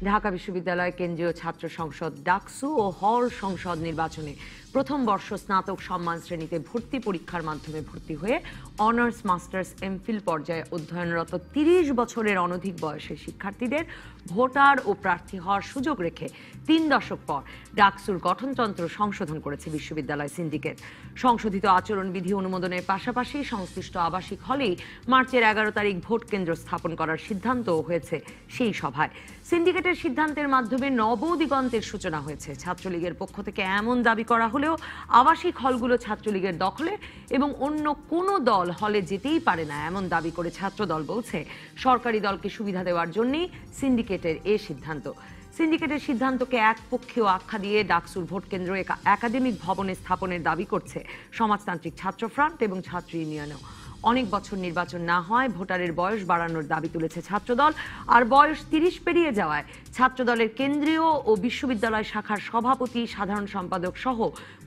ঢাকা বিশ্ববিদ্যালয় কেন্দ্রীয় ছাত্র সংসদ ডাকসু ও হল সংসদ নির্বাচনে প্রথম বর্ষ স্নাতক সম্মান শ্রেণীতে ভর্তি পরীক্ষার মাধ্যমে ভর্তি হয়ে অনার্স মাস্টার্স এমফিল পর্যায়ে অধ্যয়নরত ৩০ বছরের অনধিক বয়সের শিক্ষার্থীদের ভোটার ও প্রার্থী হওয়ার সুযোগ রেখে ৩ দশক পর ডাকসুর গঠনতন্ত্র সংশোধন করেছে বিশ্ববিদ্যালয় সিন্ডিকেট। সংশোধিত আচরণবিধি অনুমোদনের পাশাপাশি সংশ্লিষ্ট আবাসিক হলেই মার্চের ১১ তারিখ ভোট কেন্দ্র স্থাপন করার সিদ্ধান্তও হয়েছে সেই সভায়। সিন্ডিকেটের সিদ্ধান্তের মাধ্যমে নবদিগন্তের সূচনা হয়েছে। ছাত্রলীগের পক্ষ থেকে এমন দাবি করা হলেও আবাসিক হলগুলো ছাত্রলীগের দখলে এবং অন্য কোনো দল হলে যেতেই পারে না এমন দাবি করে ছাত্রদল বলছে সরকারি দলকে সুবিধা দেওয়ার জন্যই সিন্ডিকেটের এ সিদ্ধান্ত। সিন্ডিকেটের সিদ্ধান্তকে একপক্ষীয় আখ্যা দিয়ে ডাকসুর ভোট কেন্দ্র একাডেমিক ভবনে স্থাপনের দাবি করছে সমাজতান্ত্রিক ছাত্র ফ্রন্ট এবং ছাত্র ইউনিয়নও। অনেক বছর নির্বাচন না হয় ভোটারের বয়স বাড়ানোর দাবি তুলেছে ছাত্রদল। আর বয়স ৩০ পেরিয়ে যাওয়ায় ছাত্রদলের কেন্দ্রীয় ও বিশ্ববিদ্যালয় শাখার সভাপতি, সাধারণ সম্পাদক সহ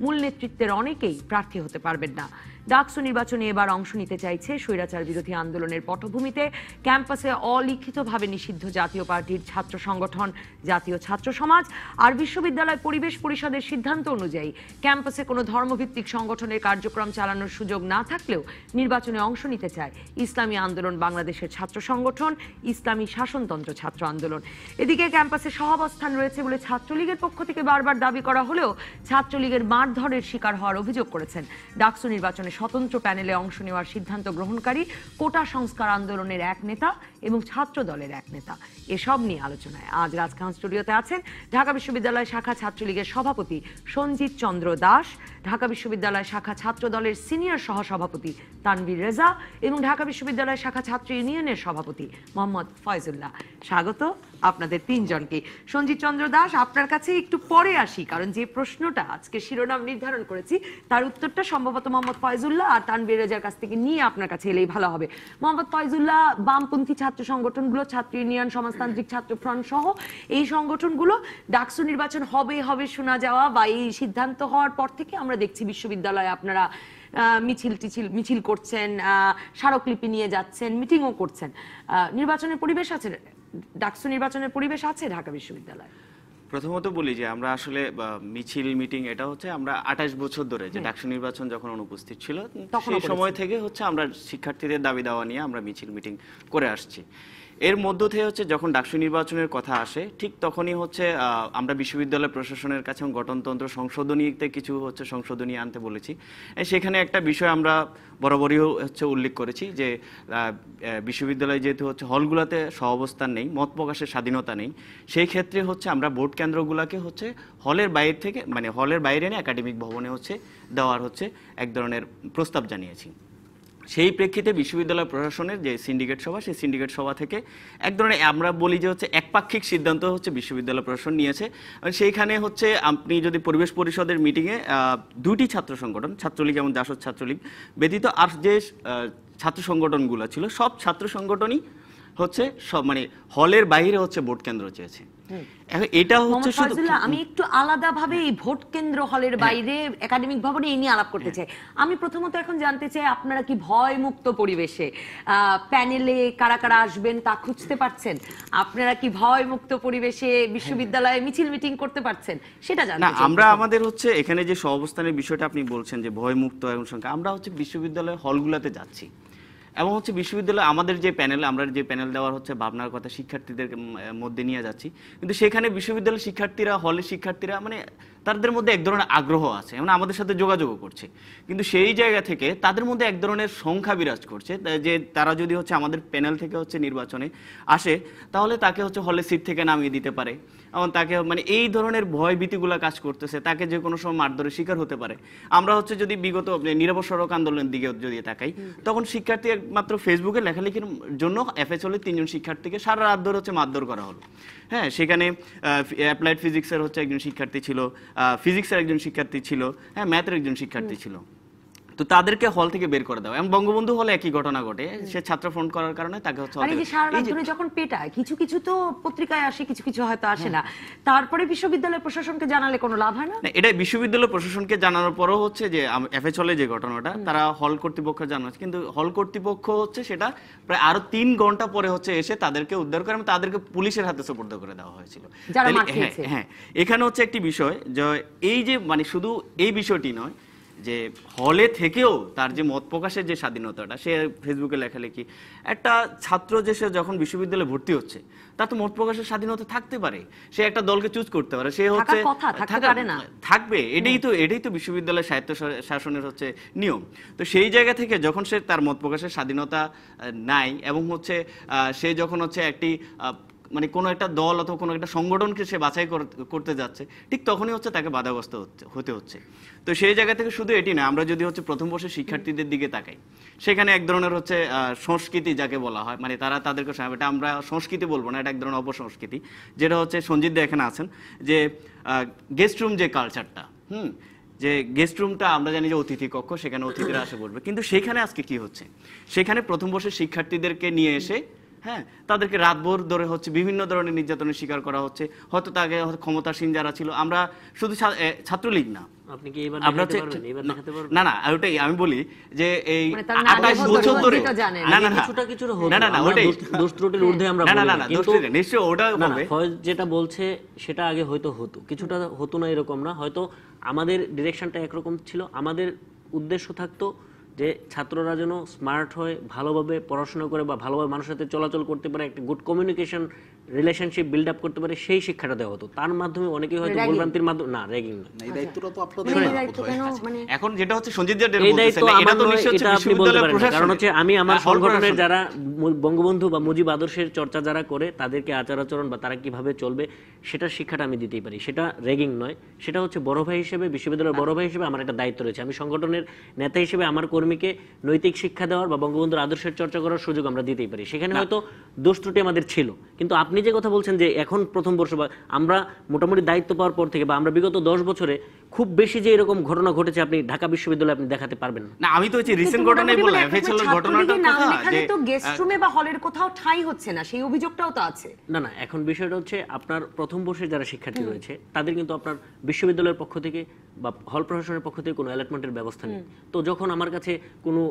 মূল নেতৃত্বের অনেকেই প্রার্থী হতে পারবেন না। ডাকসু নির্বাচনে এবার অংশ নিতে চাইছে স্বৈরাচার বিরোধী আন্দোলনের পটভূমিতে ক্যাম্পাসে অলিখিতভাবে নিষিদ্ধ জাতীয় পার্টির ছাত্র সংগঠন জাতীয় ছাত্র সমাজ। আর বিশ্ববিদ্যালয় পরিবেশ পরিষদের সিদ্ধান্ত অনুযায়ী ক্যাম্পাসে কোনো ধর্মভিত্তিক সংগঠনের কার্যক্রম চালানোর সুযোগ না থাকলেও নির্বাচনে অংশ নিতে চায় ইসলামী আন্দোলন বাংলাদেশের ছাত্র সংগঠন, ইসলামী শাসনতন্ত্র ছাত্র আন্দোলন। এদিকে ক্যাম্পাসে সহাবস্থান রয়েছে বলে ছাত্রলীগের পক্ষ থেকে বারবার দাবি করা হলেও ছাত্রলীগের মারধরের শিকার হওয়ার অভিযোগ করেছেন ডাকসু নির্বাচনে স্বতন্ত্র প্যানেলে অংশ নেওয়ার সিদ্ধান্ত গ্রহণকারী কোটা সংস্কার আন্দোলনের এক নেতা এবং ছাত্র দলের এক নেতা। এসব নিয়ে আলোচনায় আজ রাজখান স্টুডিওতে আছেন ঢাকা বিশ্ববিদ্যালয় শাখা ছাত্রলীগের সভাপতি সঞ্জিত চন্দ্র দাস, ঢাকা বিশ্ববিদ্যালয় শাখা ছাত্র দলের সিনিয়র সহসভাপতি তানভীর রেজা এবং ঢাকা বিশ্ববিদ্যালয় শাখা ছাত্র ইউনিয়নের সভাপতি মোহাম্মদ ফয়জুল্লাহ। স্বাগত আপনাদের তিনজনকে। সঞ্জিত চন্দ্র দাস, আপনার কাছে একটু পরে আসি, কারণ যে প্রশ্নটা আজকে শিরোনাম নির্ধারণ করেছি তার উত্তরটা সম্ভবত মোহাম্মদ ফয়জুল্লাহ আর তানভীর রেজার কাছ থেকে নিয়ে আপনার কাছে এলেই ভালো হবে। মোহাম্মদ ফয়জুল্লাহ, বামপন্থী ছাত্র সংগঠনগুলো, ছাত্র ইউনিয়ন, সমাজতান্ত্রিক ছাত্র ফ্রন্ট সহ এই সংগঠনগুলো ডাকসু নির্বাচন হবে হবে শোনা যাওয়া বা এই সিদ্ধান্ত হওয়ার পর থেকে আমরা দেখছি বিশ্ববিদ্যালয়ে আপনারা মিছিল করছেন, স্মারকলিপি নিয়ে যাচ্ছেন, মিটিংও করছেন। নির্বাচনের পরিবেশ আছে, ডাকসু নির্বাচনের পরিবেশ আছে ঢাকা বিশ্ববিদ্যালয়ে? প্রথমত বলি যে আমরা আসলে মিছিল মিটিং এটা হচ্ছে আমরা ২৮ বছর ধরে যে ডাকসু নির্বাচন যখন অনুপস্থিত ছিল সেই সময় থেকে হচ্ছে আমরা শিক্ষার্থীদের দাবি দাওয়া নিয়ে আমরা মিছিল মিটিং করে আসছি। এর মধ্য থেকে হচ্ছে যখন ডাকসু নির্বাচনের কথা আসে ঠিক তখনই হচ্ছে আমরা বিশ্ববিদ্যালয় প্রশাসনের কাছে গঠনতন্ত্র সংশোধনীতে কিছু হচ্ছে সংশোধনী আনতে বলেছি। সেখানে একটা বিষয় আমরা বরাবরই হচ্ছে উল্লেখ করেছি যে বিশ্ববিদ্যালয় যেহেতু হচ্ছে হলগুলোতে সহাবস্থান নেই, মত প্রকাশের স্বাধীনতা নেই, সেই ক্ষেত্রে হচ্ছে আমরা ভোট কেন্দ্রগুলোকে হচ্ছে হলের বাইরে থেকে মানে হলের বাইরে এনে একাডেমিক ভবনে হচ্ছে দেওয়ার হচ্ছে এক ধরনের প্রস্তাব জানিয়েছি। সেই প্রেক্ষিতে বিশ্ববিদ্যালয় প্রশাসনের যে সিন্ডিকেট সভা, সেই সিন্ডিকেট সভা থেকে এক ধরনের আমরা বলি যে হচ্ছে একপাক্ষিক সিদ্ধান্ত হচ্ছে বিশ্ববিদ্যালয় প্রশাসন নিয়েছে। সেইখানে হচ্ছে আপনি যদি পরিবেশ পরিষদের মিটিংয়ে দুটি ছাত্র সংগঠন, ছাত্রলীগ এবং জাসদ ছাত্রলীগ ব্যতীত আর যে ছাত্র সংগঠনগুলো ছিল সব ছাত্র সংগঠনই হচ্ছে সব মানে হলের বাইরে হচ্ছে ভোট কেন্দ্র চেয়েছে। এটা হচ্ছে শুধু আমি একটু আলাদাভাবে এই ভোট কেন্দ্র হলের বাইরে একাডেমিক ভবনে এই নিয়ে আলাপ করতে চাই। আমি প্রথমত এখন জানতে চাই আপনারা কি ভয় মুক্ত পরিবেশে প্যানেলে কারা কারা আসবেন তা খুঁজতে পারছেন? আপনারা কি ভয় মুক্ত পরিবেশে বিশ্ববিদ্যালয়ে মিছিল মিটিং করতে পারছেন সেটা জানতে চাই। আমরা আমাদের হচ্ছে এখানে যে সহাবস্থানের বিষয়টা আপনি বলছেন যে ভয় মুক্ত এবং সংখ্যা, আমরা হচ্ছে বিশ্ববিদ্যালয় হলগুলোতে যাচ্ছি এবং হচ্ছে বিশ্ববিদ্যালয় আমাদের যে প্যানেল, আমরা যে প্যানেল দেওয়ার হচ্ছে ভাবনার কথা শিক্ষার্থীদের মধ্যে নিয়ে যাচ্ছি, কিন্তু সেখানে বিশ্ববিদ্যালয়ের শিক্ষার্থীরা, হলের শিক্ষার্থীরা মানে তাদের মধ্যে এক ধরনের আগ্রহ আছে এবং আমাদের সাথে যোগাযোগও করছে, কিন্তু সেই জায়গা থেকে তাদের মধ্যে এক ধরনের সংখ্যা বিরাজ করছে যে তারা যদি হচ্ছে আমাদের প্যানেল থেকে হচ্ছে নির্বাচনে আসে তাহলে তাকে হচ্ছে হলের সিট থেকে নামিয়ে দিতে পারে এবং তাকে মানে এই ধরনের ভয় ভীতিগুলো কাজ করতেছে, তাকে যে কোনো সময় মারধরের শিকার হতে পারে। আমরা হচ্ছে যদি বিগত নিরব সড়ক আন্দোলনের দিকে যদি তাকাই তখন শিক্ষার্থী মাত্র ফেসবুকে লেখালেখির জন্য এফএসএল ৩ জন শিক্ষার্থীকে সারা রাত ধরে হচ্ছে মারধর করা হলো। হ্যাঁ, সেখানে অ্যাপ্লাইড ফিজিক্সের হচ্ছে একজন শিক্ষার্থী ছিল, ফিজিক্সের একজন শিক্ষার্থী ছিল, হ্যাঁ ম্যাথের একজন শিক্ষার্থী ছিল। তো তাদেরকে হল থেকে বের করে দেওয়া। এবং বঙ্গবন্ধু হলে একই ঘটনা ঘটে, সে ছাত্র ফ্রন্ট করার কারণে তাকে হচ্ছে আর এই যে সারা রাত ধরে যখন পেটায়, কিছু কিছু তো পত্রিকায় আসে, কিছু কিছু হয়তো আসে না, তারপরে বিশ্ববিদ্যালয় প্রশাসনকে জানালে কোনো লাভ হয় না? এটা বিশ্ববিদ্যালয় প্রশাসনকে জানানোর পরও হচ্ছে যে এফএচ হলে যে ঘটনাটা, তারা হল কর্তৃপক্ষ জানাচ্ছে, কিন্তু হল কর্তৃপক্ষ হচ্ছে সেটা প্রায় আরো 3 ঘন্টা পরে হচ্ছে এসে তাদেরকে উদ্ধার করে এবং তাদেরকে পুলিশের হাতে সুপর্দ করে দেওয়া হয়েছিল। হ্যাঁ, এখানে হচ্ছে একটি বিষয় যে এই যে মানে শুধু এই বিষয়টি নয়, যে হলে থেকেও তার যে মত প্রকাশের যে স্বাধীনতাটা, সে ফেসবুকে লেখালেখি, একটা ছাত্র যে সে যখন বিশ্ববিদ্যালয়ে ভর্তি হচ্ছে তার তো মত প্রকাশের স্বাধীনতা থাকতে পারে, সে একটা দলকে চুজ করতে পারে, সে হচ্ছে থাকবে, এটাই তো বিশ্ববিদ্যালয়ের স্বায়ত্ত শাসনের হচ্ছে নিয়ম। তো সেই জায়গা থেকে যখন সে তার মত প্রকাশের স্বাধীনতা নাই এবং হচ্ছে সে যখন হচ্ছে একটি মানে কোনো একটা দল অথবা কোনো একটা সংগঠনকে সে বাছাই করতে যাচ্ছে, ঠিক তখনই হচ্ছে তাকে বাধাগ্রস্ত হতে হচ্ছে। তো সেই জায়গা থেকে শুধু এটি না, আমরা যদি হচ্ছে প্রথম বর্ষের শিক্ষার্থীদের দিকে তাকাই, সেখানে এক ধরনের হচ্ছে সংস্কৃতি যাকে বলা হয়, মানে তাদেরকে এটা আমরা সংস্কৃতি বলবো না, এটা এক ধরনের অপসংস্কৃতি, যেটা হচ্ছে সঞ্জিত দা এখানে আছেন, যে গেস্ট রুম যে কালচারটা, যে গেস্ট রুমটা আমরা জানি যে অতিথি কক্ষ, সেখানে অতিথিরা আসে বলবে, কিন্তু সেখানে আজকে কি হচ্ছে, সেখানে প্রথম বর্ষের শিক্ষার্থীদেরকে নিয়ে এসে তাদেরকে রাতভর ধরে হচ্ছে বিভিন্ন ধরনের নির্যাতনের শিকার করা হচ্ছে। হয়তো তাকে ক্ষমতাসীন যারা ছিল, আমরা শুধু ছাত্রলীগ না, আপনি কি এবার দেখাতে পারবেন, এবার দেখাতে পারবেন? না ওটাই আমি বলি যে এই 28 বছর ধরে ওটাই দোষ ত্রুটির ঊর্ধ্বে আমরা বলি না, কিন্তু নিশ্চয়ই ওটা হবে, ফয়েজ যেটা বলছে সেটা আগে হয়তো হতো, কিছুটা হতো না এরকম না, হয়তো আমাদের ডিরেকশনটা একরকম ছিল, আমাদের উদ্দেশ্য থাকতো যে ছাত্ররা যেন স্মার্ট হয়, ভালোভাবে পড়াশোনা করে বা ভালোভাবে মানুষের সাথে চলাচল করতে পারে, একটা good communication relationship build up করতে পারে, সেই শিক্ষাটা দেওয়া হতো। তার মাধ্যমে অনেকেই হয়তো ভুলভ্রান্তির মাধ্যমে না, র্যাগিং না, এই দায়িত্বটা তো আপনাদের। এখন যেটা হচ্ছে সঞ্জিত দা এই দায়িত্ব এটা তো নিশ্চয়ই হচ্ছে বিশ্ববিদ্যালয় প্রশাসন, কারণ হচ্ছে আমি আমার সংগঠনের যারা বঙ্গবন্ধু বা মুজিব আদর্শের চর্চা যারা করে তাদেরকে আচার আচরণ বা তারা কিভাবে চলবে সেটার শিক্ষাটা আমি দিতেই পারি, সেটা র্যাগিং নয়, সেটা হচ্ছে বড় ভাই হিসেবে, বিশ্ববিদ্যালয়ের বড় ভাই হিসেবে আমার একটা দায়িত্ব রয়েছে, আমি সংগঠনের নেতা হিসেবে আমার কর্মীকে নৈতিক শিক্ষা দেওয়ার বা বঙ্গবন্ধুর আদর্শের চর্চা করার সুযোগ আমরা দিতেই পারি। সেখানে হয়তো দোষ ত্রুটি আমাদের ছিল, কিন্তু আপনি যে কথা বলছেন যে এখন প্রথম বর্ষ বা আমরা মোটামুটি দায়িত্ব পাওয়ার পর থেকে বা আমরা বিগত 10 বছরে খুব বেশি যে এরকম ঘটনা ঘটেছে আপনি ঢাকা বিশ্ববিদ্যালয়ে আপনি দেখাতে পারবেন না। আমি তো হচ্ছে রিসেন্ট ঘটনাই বললাম, এফএচএল ঘটনাটা কথা যে তো গেস্ট রুমে বা হলের কোথাও ঠাঁই হচ্ছে না, সেই অভিযোগটাও তো আছে। না এখন বিষয়টা হচ্ছে আপনার প্রথম বর্ষের যারা শিক্ষার্থী রয়েছে তাদের কিন্তু আপনার বিশ্ববিদ্যালয়ের পক্ষ থেকে বা হল প্রশাসনের পক্ষ থেকে কোনো অ্যালটমেন্টের ব্যবস্থা নেই। তো যখন আমার কাছে কোনো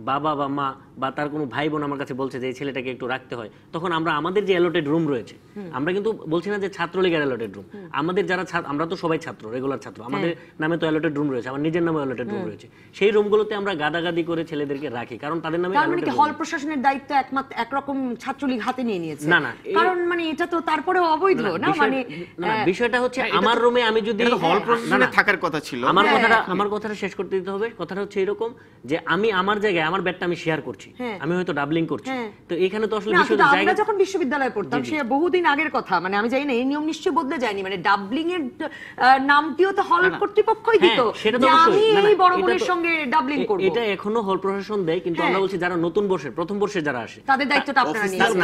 বাবা বা মা বা তার কোনো ভাই বোন আমার কাছে বলছে যে এই ছেলেটাকে একটু রাখতে হয়, তখন আমরা আমাদের যে অ্যালোটেড রুম রয়েছে, আমরা কিন্তু বলছি না যে ছাত্রলীগের অ্যালোটেড রুম, আমাদের যারা আমরা তো সবাই ছাত্র, রেগুলার ছাত্র, আমাদের নামে তো অ্যালোটেড রুম রয়েছে, আমার নিজের নামে অ্যালোটেড রুম রয়েছে, সেই রুমগুলোতে আমরা গাদাগাদি করে ছেলেদেরকে রাখি, কারণ তাদের নামে হল প্রশাসনের দায়িত্ব একরকম ছাত্রলীগ হাতে নিয়ে নিয়েছে। না কারণ মানে এটা তো তারপরেও অবৈধ না, মানে বিষয়টা হচ্ছে আমার রুমে আমি যদি হল প্রশাসনে থাকার কথা ছিল, আমার কথাটা শেষ করতে দিতে হবে। কথাটা হচ্ছে এরকম যে আমি আমার জায়গায় আমার ব্যাটটা আমি শেয়ার করছি, আমি হয়তো ডাবলিং করছি, তো এখানে তো আসলে বিষয়টা আমরা যখন বিশ্ববিদ্যালয়ে পড়তাম সে বহুদিন আগের কথা, মানে আমি জানি না এই নিয়ম নিশ্চয়ই বদলে যায়নি, মানে ডাবলিং এর নামটিও তো হল কর্তৃপক্ষই দিত যে আমি এই বড় বোনের সঙ্গে ডাবলিং করব, এটা এখনো হল প্রশাসন দেয়, কিন্তু আমরা বলছি যারা নতুন বর্ষের প্রথম বর্ষে যারা আসে তাদের দায়িত্বটা আপনারা নিয়েছেন,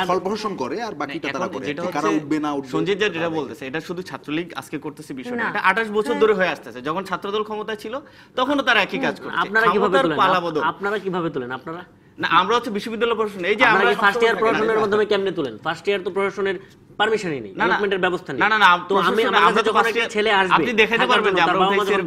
হল প্রশাসন করে আর বাকিটা তারা করে, কারা উঠবে না উঠবে। সঞ্জিত দা যেটা বলতেছে এটা শুধু ছাত্রলীগ আজকে করতেছে বিষয়টা, এটা 28 বছর ধরে হয়ে আসতেছে, যখন ছাত্রদল ক্ষমতা ছিল তখনও তারা একই কাজ করছে। আপনারা কিভাবে তোলেন আপনারা না, আমরা হচ্ছে বিশ্ববিদ্যালয় প্রশাসন, এই যে আমরা ফার্স্ট ইয়ার প্রশাসনের মাধ্যমে কেমনে তোলেন? ফার্স্ট ইয়ার তো প্রশাসনের পারমিশনই নেই, অ্যালটমেন্টের ব্যবস্থা নেই। না তো আমার কাছে যখন একটা ছেলে আসবে আপনি দেখাতে পারবেন যে আমরা